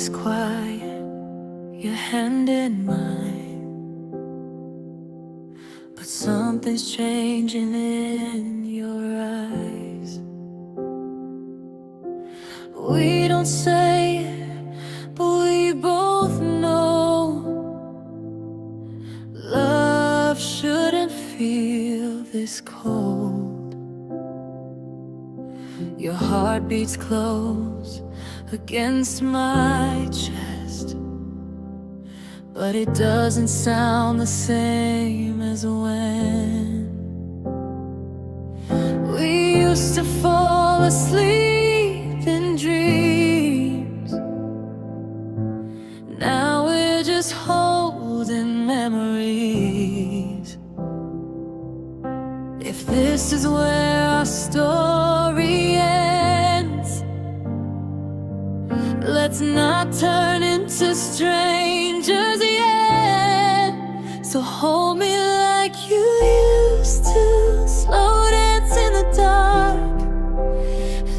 is quiet, your hand in mine, but something's changing in your eyes. We don't say it, but we both know love shouldn't feel this cold. Your heart beats close against my chest, but it doesn't sound the same as when we used to fall asleep in dreams. Now we're just holding memories. If this is where our story ends, let's not turn into strangers yet. So hold me like you used to, slow dance in the dark.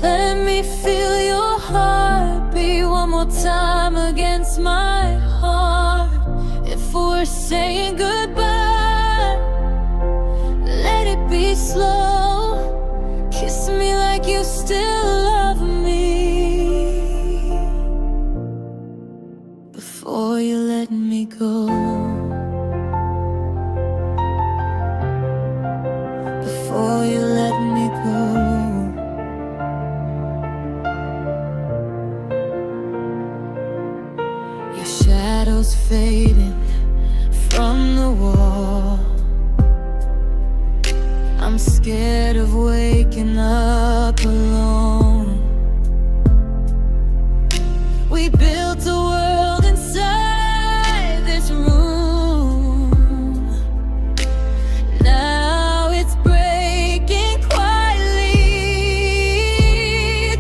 Let me feel your heartbeat one more time against my heart. If we're saying goodbye, let it be slow. Kiss me like you still love me before you let me go. Before you let me go. Your shadow's fading from the wall. I'm scared of waking up alone. We built a world inside this room. Now it's breaking quietly.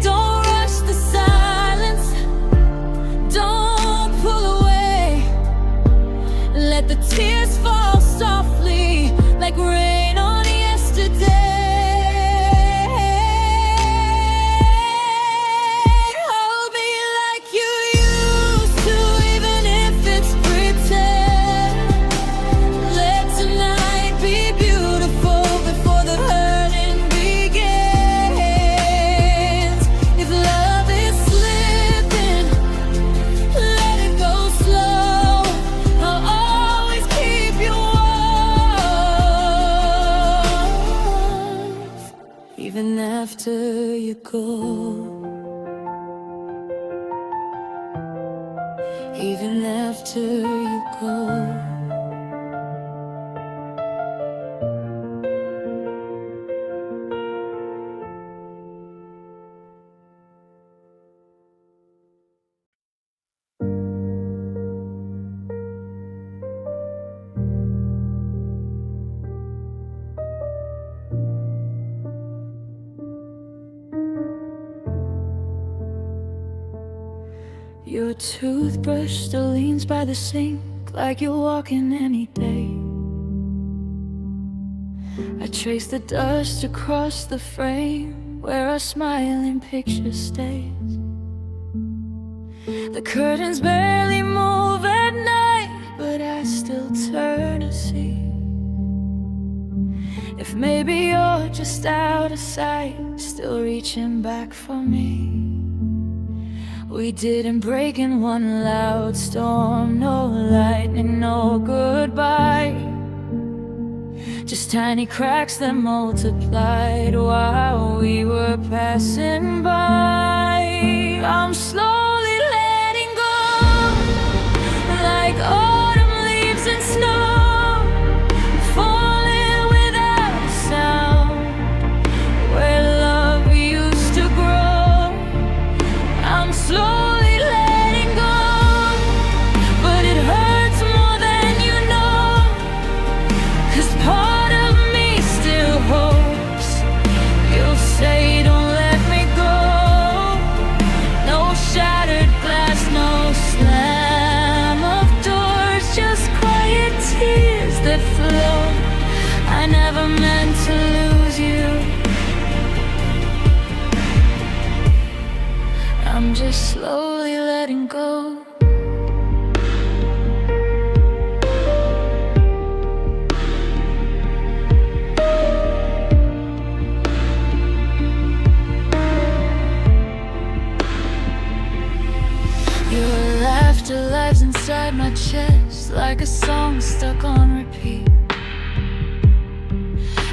Don't rush the silence, don't pull away. Let the tears fall softly like rain on yesterday. Hold me like you used to, even if it's pretend. Let tonight be beautiful before the hurting begins. If love is slipping, let it go slow. I'll always keep you warm, even after you go. Even after you go. Your toothbrush still leans by the sink like you're walking any day. I trace the dust across the frame where our smiling picture stays. The curtains barely move at night, but I still turn to see if maybe you're just out of sight, still reaching back for me. We didn't break in one loud storm, no lightning, no goodbye. Just tiny cracks that multiplied while we were passing by. I'm slowly letting go, like autumn leaves and snow, falling without a sound, where love used to grow. I'm slowly letting go, but it hurts more than you know, 'cause part of me still hopes you'll say don't let me go. No shattered glass, no slam of doors, just quiet tears that flow. I never meant to lose you. I'm just slowly letting letting go. Your laughter lives inside my chest like a song stuck on repeat.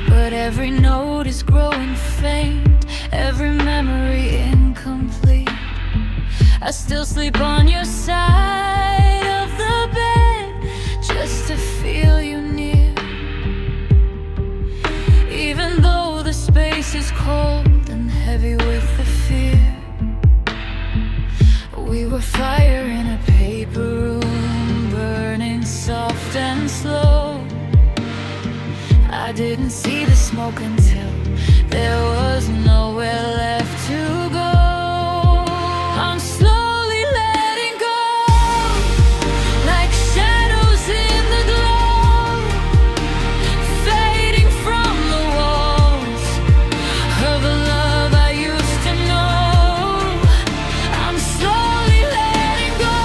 But every note is growing faint, every memory incomplete. I still sleep on your side of the bed just to feel you near. Even though the space is cold and heavy with the fear. We were fire in a paper room, burning soft and slow. I didn't see the smoke until there was nowhere left to go. I'm slowly letting go, like shadows in the glow, fading from the walls of the love I used to know. I'm slowly letting go,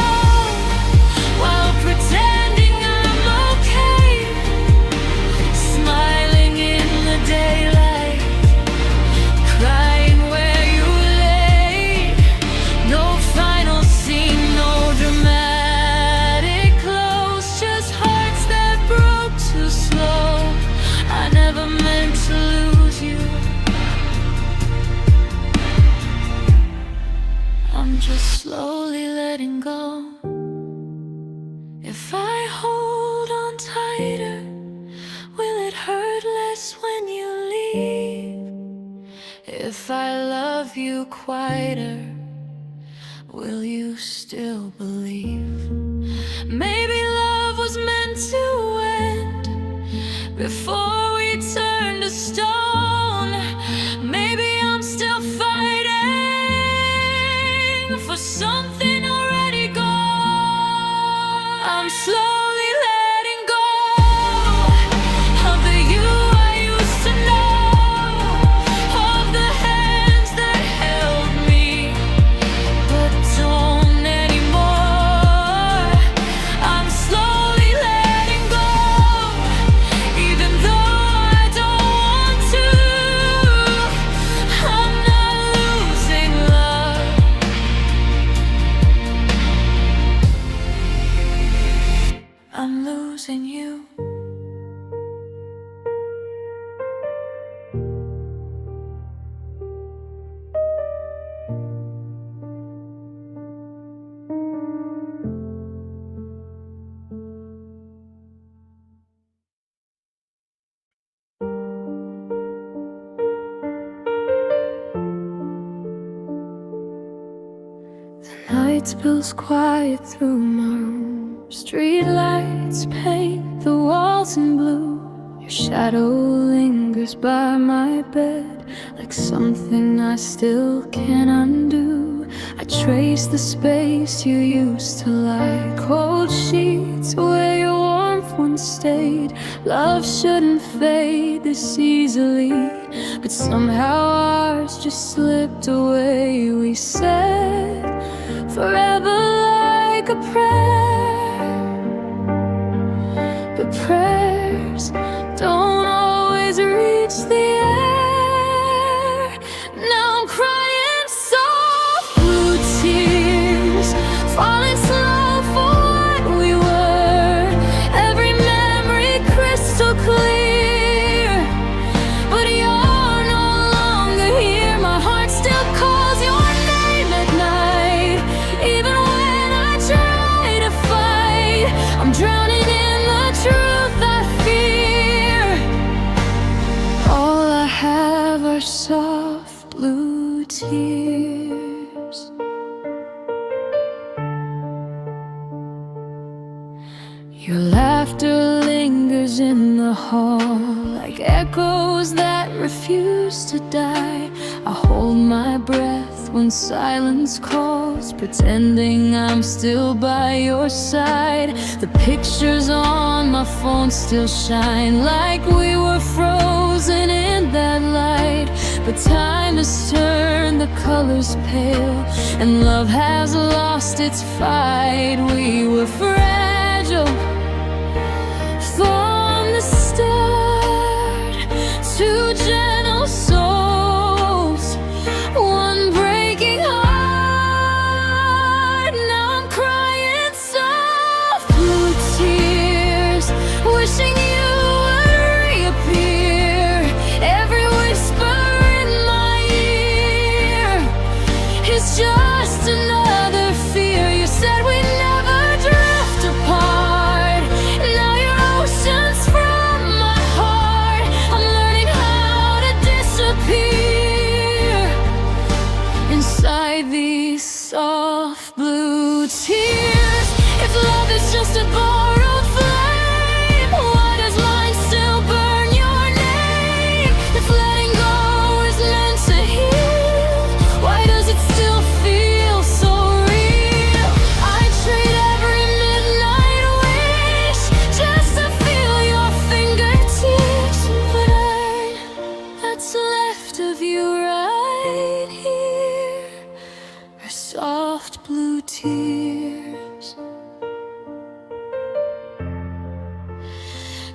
while pretending I'm okay, smiling in the daylight, crying where you lay. No final scene, no dramatic close, just hearts that broke too slow. I never meant to lose you. I'm just slowly letting go. If I hold on tighter, will it hurt less when you leave? If I love you quieter, will you still believe? Maybe love was meant to end before we turned to stone. Maybe I'm still fighting for something already gone. I'm slowly letting go of the you I used to know, of the hands that held me but don't anymore. I'm slowly letting go, even though I don't want to. I'm not losing love, I'm losing you. Night spills quiet through my room. Street lights paint the walls in blue. Your shadow lingers by my bed like something I still can't undo. I trace the space you used to like, cold sheets where your warmth once stayed. Love shouldn't fade this easily, but somehow ours just slipped away. We said forever like a prayer, but prayers don't always reach the air. Now I'm crying soft blue tears, falling slow for what we were. Every memory crystal clear, but you're no longer here. My heart still calls your name at night, even when I try to fight. I'm drowning in the truth I fear. All I have are soft blue tears. Your laughter lingers in the hall like echoes that refuse to die. I hold my breath when silence calls, pretending I'm still by your side. The pictures on my phone still shine like we were frozen in that light. but time has turned the colors pale, and love has lost its fight. We were fragile from the start, two gentle souls, one breaking heart. Now I'm crying soft blue tears, wishing you would reappear. Every whisper in my ear is just another fear. You said we'd never drift apart. Now your ocean's from my heart. I'm learning how to disappear inside these soft blue tears. If love is just a borrowed flame, why does mine still burn your name? If letting go is meant to heal, why does it still feel so real? I'd trade every midnight wish just to feel your fingertips, but that's left of you right here are soft blue tears.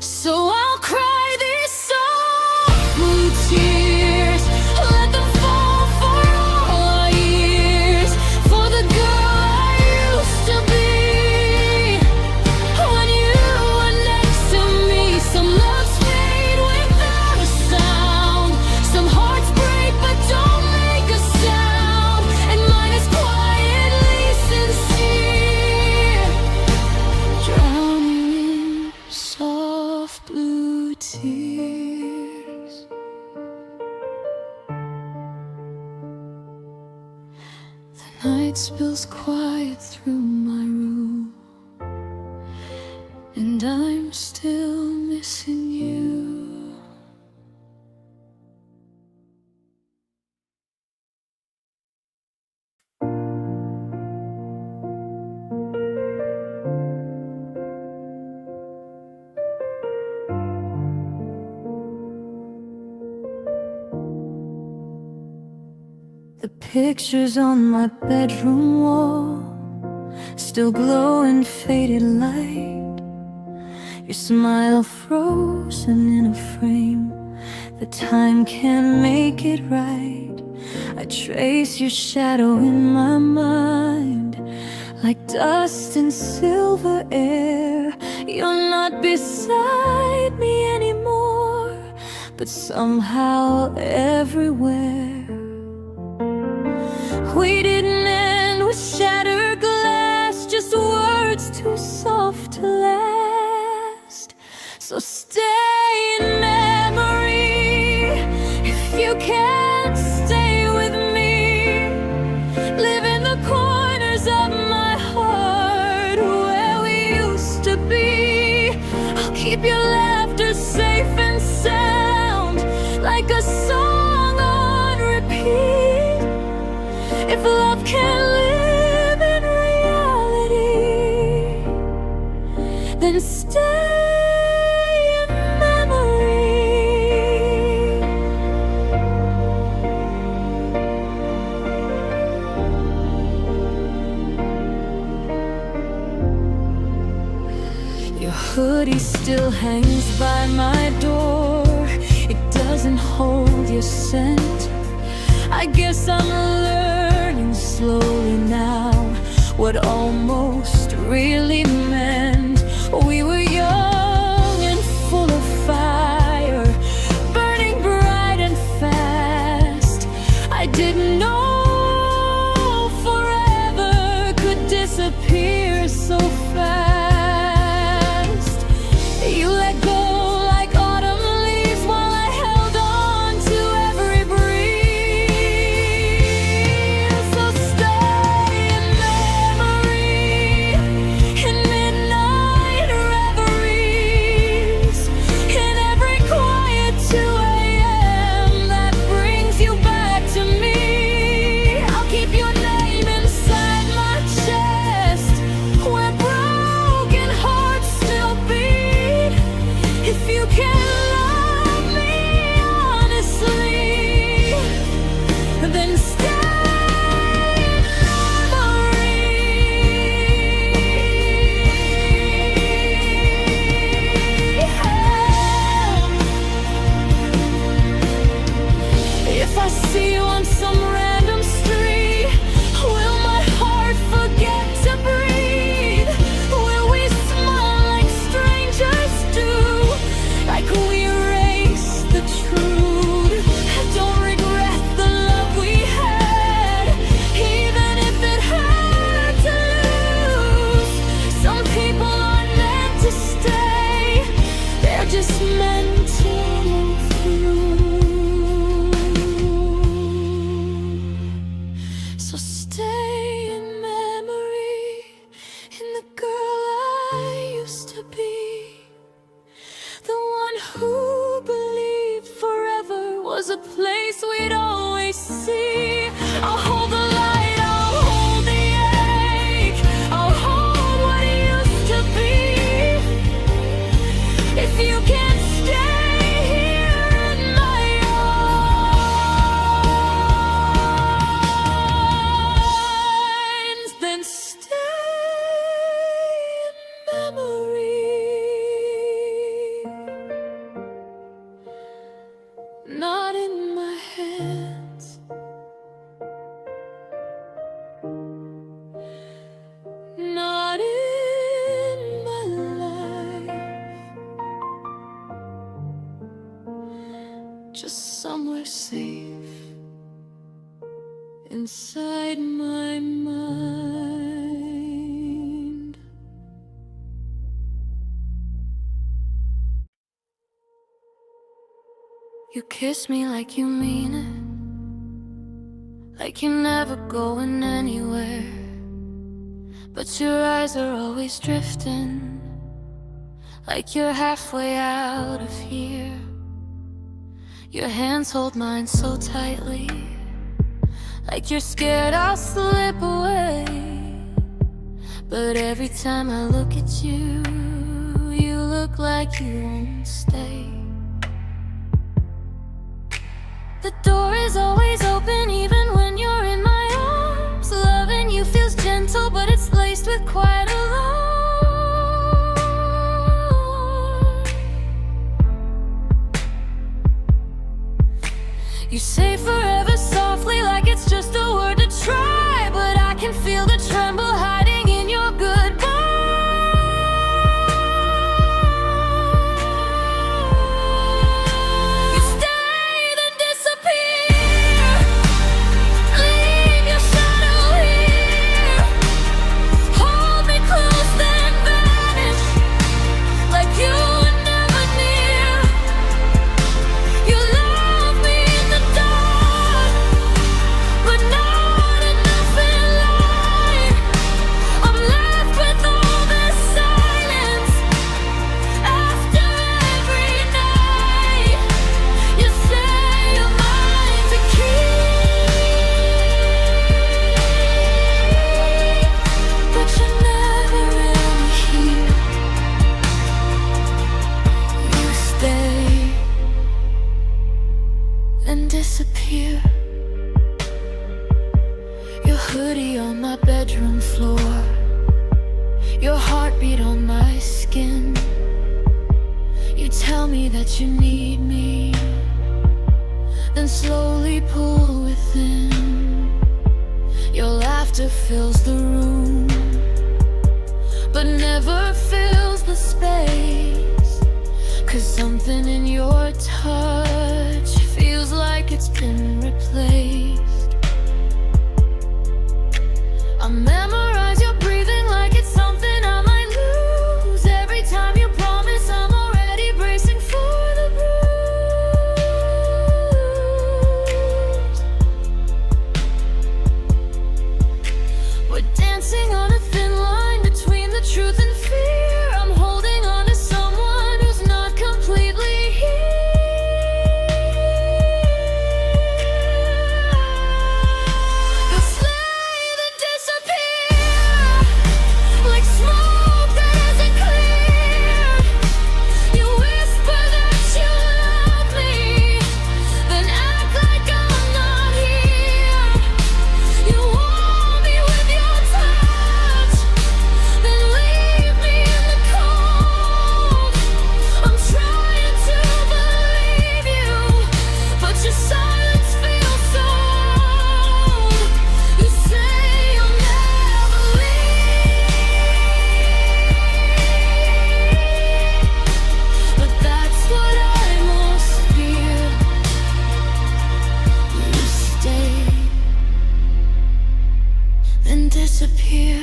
So I'll cry these soft blue tears, let them fall for all our years, for the girl I used to be. When you were next to me, some loves fade without a sound, some hearts break but don't make a sound, and mine is quietly sincere, drowning in soft blue tears. The night spills quiet through my room, and I'm still missing you. The pictures on my bedroom wall still glow in faded light, your smile frozen in a frame, the time can't make it right. I trace your shadow in my mind like dust in silver air. You're not beside me anymore, but somehow everywhere. We didn't end with shattered glass, just words too soft to last. So stay in memory if you can't stay with me. Live in the corners of my heart where we used to be. I'll keep your laughter safe and sound like a song on repeat. If love can live in reality, then stay in memory. Your hoodie still hangs by my door. It doesn't hold your scent. I guess I'm learning slowly now what almost really meant. We were young and full of fire, burning bright and fast. I didn't know forever could disappear so fast. You let go like autumn leaves while I held on to every breeze. So stay in memory in midnight to be. The one who believed forever was a place we'd always see. I'll hold the light, I'll hold the ache, I'll hold what used to be. If you can stay here in my arms, then stay in memory. Not in my hands, not in my life, just somewhere safe inside my mind. You kiss me like you mean it, like you're never going anywhere, but your eyes are always drifting, like you're halfway out of here. Your hands hold mine so tightly, like you're scared I'll slip away. But every time I look at you, you look like you won't stay. The door is always open even when you're in my arms. Loving you feels gentle, but it's laced with quiet alarm. You say forever softly like it's just a word to try, but I can feel the tremble hiding in your goodbye. You stay, then disappear, leave your shadow here, hold me close, then vanish like you were never near. You love me in the dark, but not enough in light. I'm left with all this silence after every night. You say you're mine to keep, but you're never really here. You stay and disappear. Your hoodie on my bedroom floor, your heartbeat on my skin. You tell me that you need me, then slowly pull within. Your laughter fills the room, but never fills the space. 'Cause something in your touch feels like it's been replaced. I memorize your breathing like it's something I might lose. Every time you promise, I'm already bracing for the bruise. We're dancing on a thin line between the truth and fear. I'm holding on to someone who's not completely here. You'll slay, then disappear, like smoke that isn't clear. You whisper that you love me, then act like I'm not here. You warm me with your touch, then leave me in the cold. I'm trying to believe you, but your silence feels so old. You say you'll never leave, but that's what I most fear. You stay, then disappear.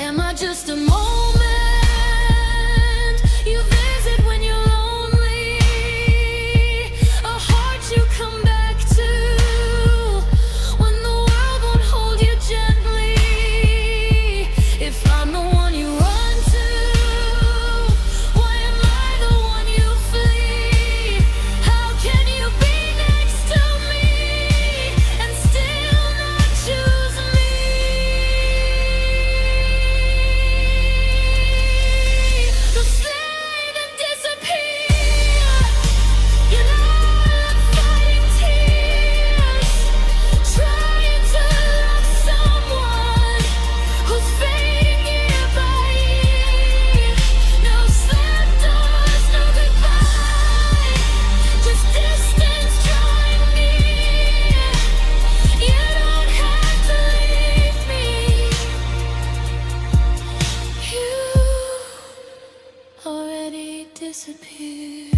Am I just a moment you visit when you're lonely? A heart you come back to when the world won't hold you gently. If I'm the one disappear.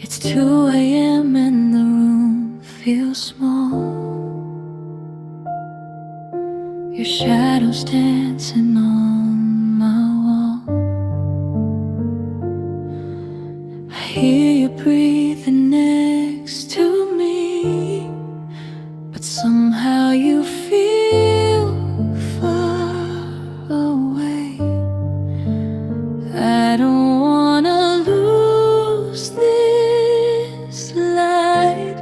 It's 2 a.m. and the room feels small. Your shadow's dancing on my wall. I hear you breathing next to me, but somehow you feel far away. I don't wanna lose this light,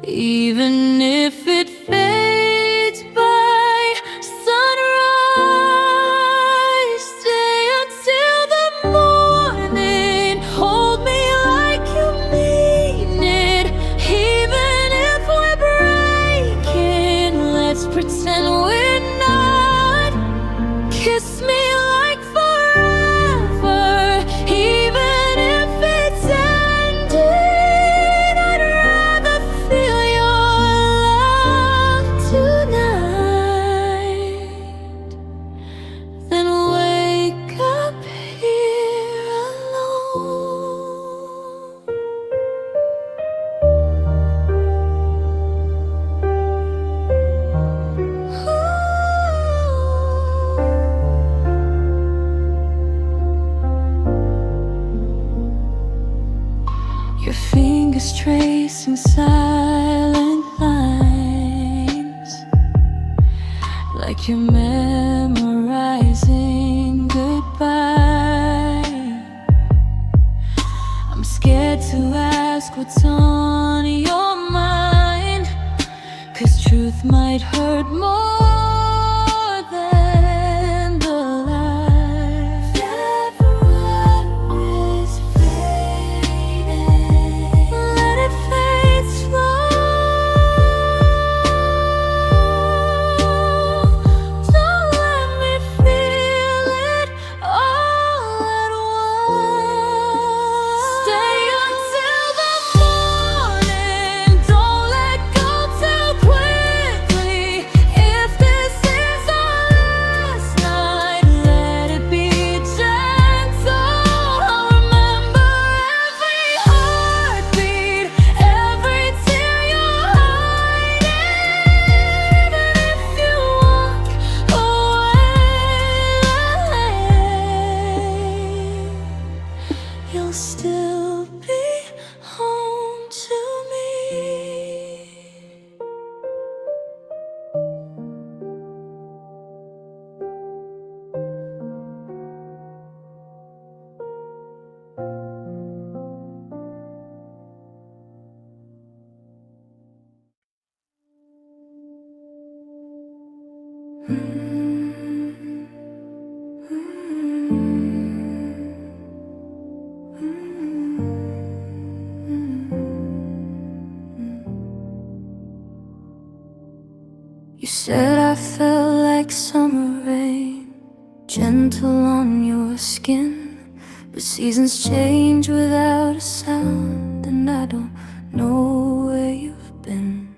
even if it fades by sunrise. Stay until the morning, hold me like you mean it. Even if we're breaking, let's pretend we're not. Kiss me like forever, even if it's ending. I'd rather feel your love tonight than wake up here alone. Your fingers tracing silent lines, like you're memorizing goodbye. I'm scared to ask what's on your mind, 'cause truth might hurt more than the lie. Everyone is fading. Let it fade slow. Don't let me feel it all at once. Stay until the morning. Don't let go too quickly. If this is our last night, let it be gentle. I'll remember every heartbeat, every tear you're hiding. Even if you walk away, you'll still be home to me. You said I felt like summer rain, gentle on your skin. But seasons change without a sound, and I don't know where you've been.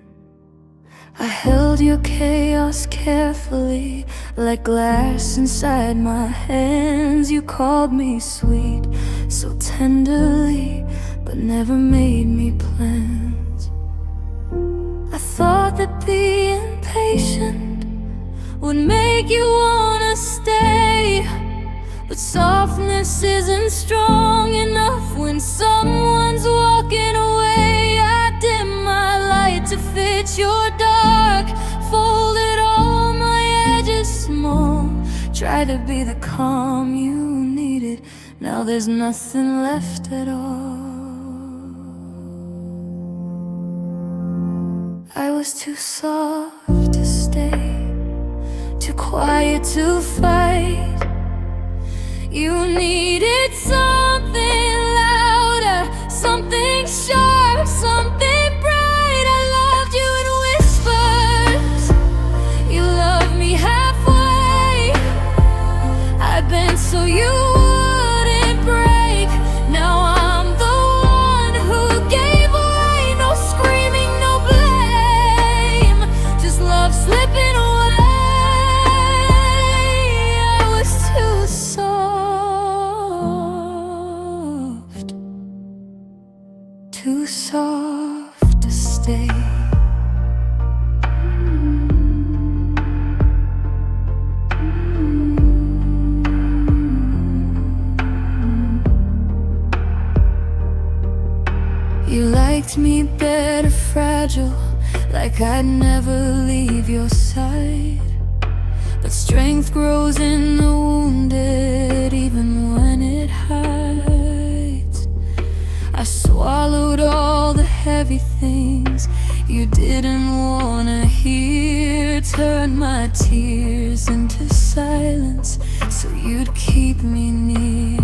I held your chaos carefully, like glass inside my hands. You called me sweet, so tenderly, but never made me plans. I thought that being patient would make you wanna stay, but softness isn't strong enough when someone's walking away. I dim my light to fit your dark, folded all my edges small. Try to be the calm you needed, now there's nothing left at all. I was too soft to stay, too quiet to fight. You needed something louder, something sharp, something bright. I loved you in whispers, stay. You liked me better fragile, like I'd never leave your side. But strength grows in the wounded, even when it hides. I swallowed all the heavy things you didn't wanna hear, turned my tears into silence so you'd keep me near.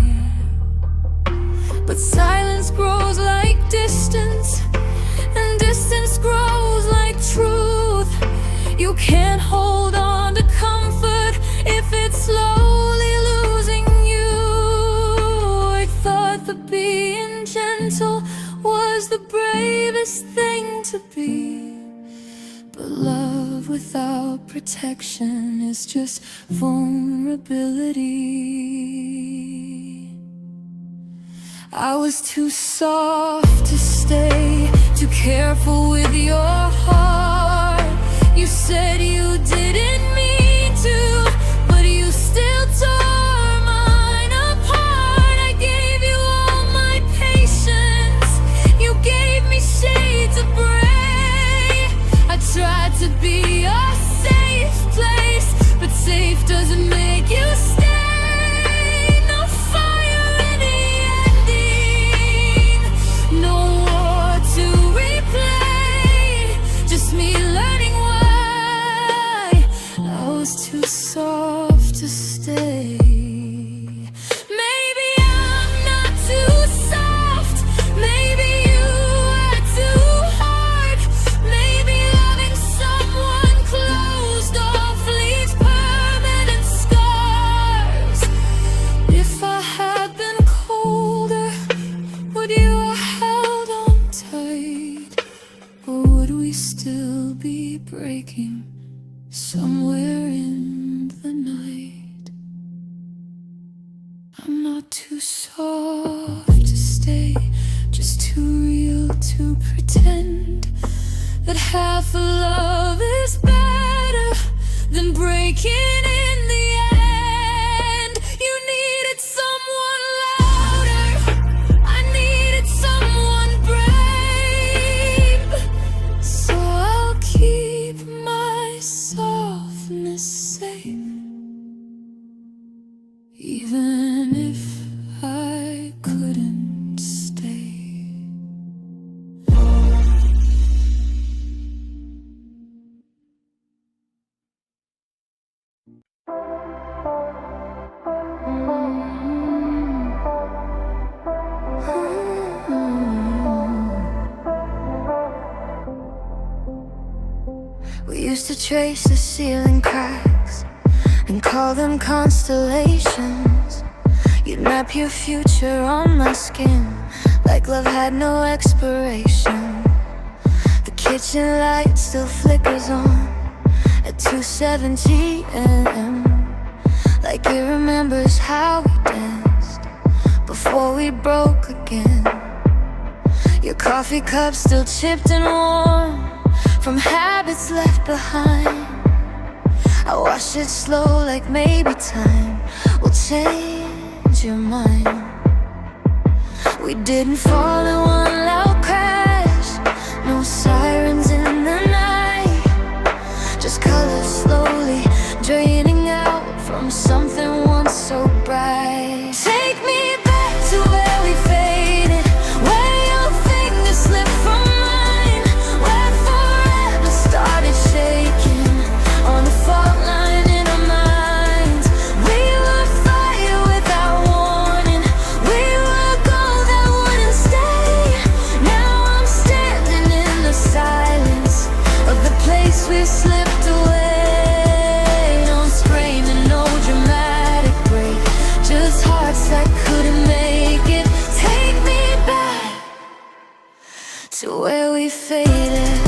But silence grows like distance, and distance grows like truth. You can't hold on to comfort if it's slowly losing you. I thought that being gentle was the bravest thing to be, but love without protection is just vulnerability. I was too soft to stay, too careful with your heart. You said you didn't mean to, but you still tore mine apart. I gave you all my patience, you gave me shades of gray. I tried to be a safe place, but safe doesn't make you stay. Too soft to stay. Maybe I'm not too soft, maybe you are too hard. Maybe loving someone closed off leaves permanent scars. If I had been colder, would you have held on tight? Or would we still be breaking somewhere in the night? I'm not too soft to stay, just too real to pretend that half a love is better than breaking in the end. You needed someone louder, I needed someone brave. So I'll keep my softness safe, even if I couldn't stay. We used to trace the ceiling cracks and call them constellations. You'd map your future on my skin, like love had no expiration. The kitchen light still flickers on at 2:70 a.m. like it remembers how we danced before we broke again. Your coffee cup still chipped and warm from habits left behind. I watch it slow, like maybe time will change your mind. We didn't fall in one loud crash, no sirens in the night, just colors slowly draining out from something once so bright. Take me back to where we faded, where your fingers slipped from mine, where forever started shaking on the fault line in our minds. We were fire without warning, we were gold that wouldn't stay. Now I'm standing in the silence of the place we slipped away. No screaming, no dramatic break, just hearts that couldn't make it. Take me back to where we faded.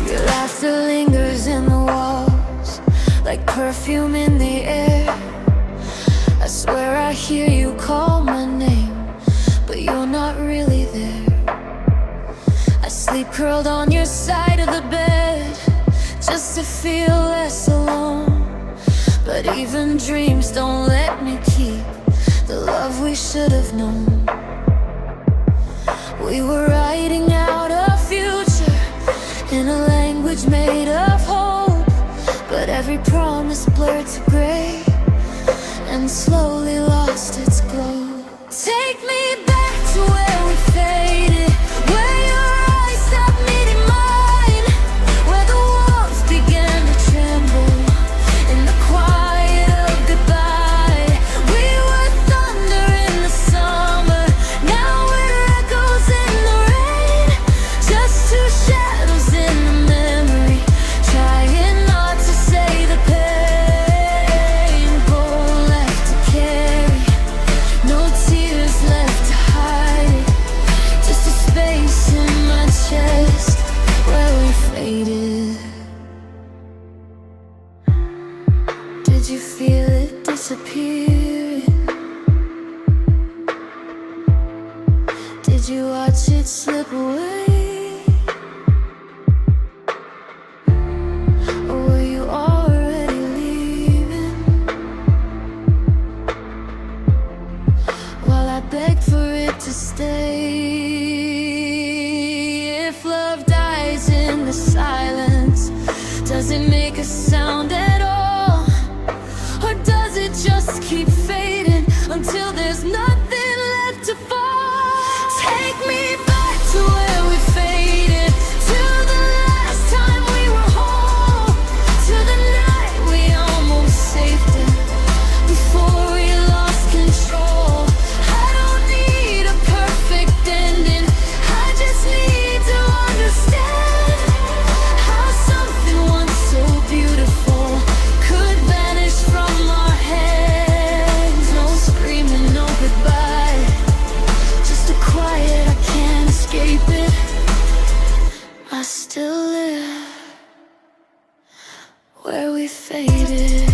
Your laughter lingers in the walls, like perfume in the air. I swear I hear you call my name, but you're not really there. I sleep curled on your side of the bed, just to feel less alone. But even dreams don't let me keep the love we should have known. We were writing out a future in a language made of hope, but every promise blurred to gray and slowly lost its glow. Take me back to where we faded, where your eyes stopped meeting mine, where the walls began to tremble in the quiet of goodbye. We were thunder in the summer, now we're echoes in the rain, just two shadows in the memory, trying not to say the pain. Gold left to carry, no tears left to hide, just a space in my chest where we faded. Did you feel it disappearing? Did you watch it slip away? Or were you already leaving? While I begged for it to stay. If love dies in the silence, does it make a sound at all? Or does it just keep fading until there's nothing left to fall? Take me back to where we faded, to the last time we were whole, to the night we almost saved it before we lost control. I don't need a perfect ending, I just need to understand how something once so beautiful could vanish from our hands. No screaming, no goodbye, just a quiet, I can't escape it. I still live where we faded.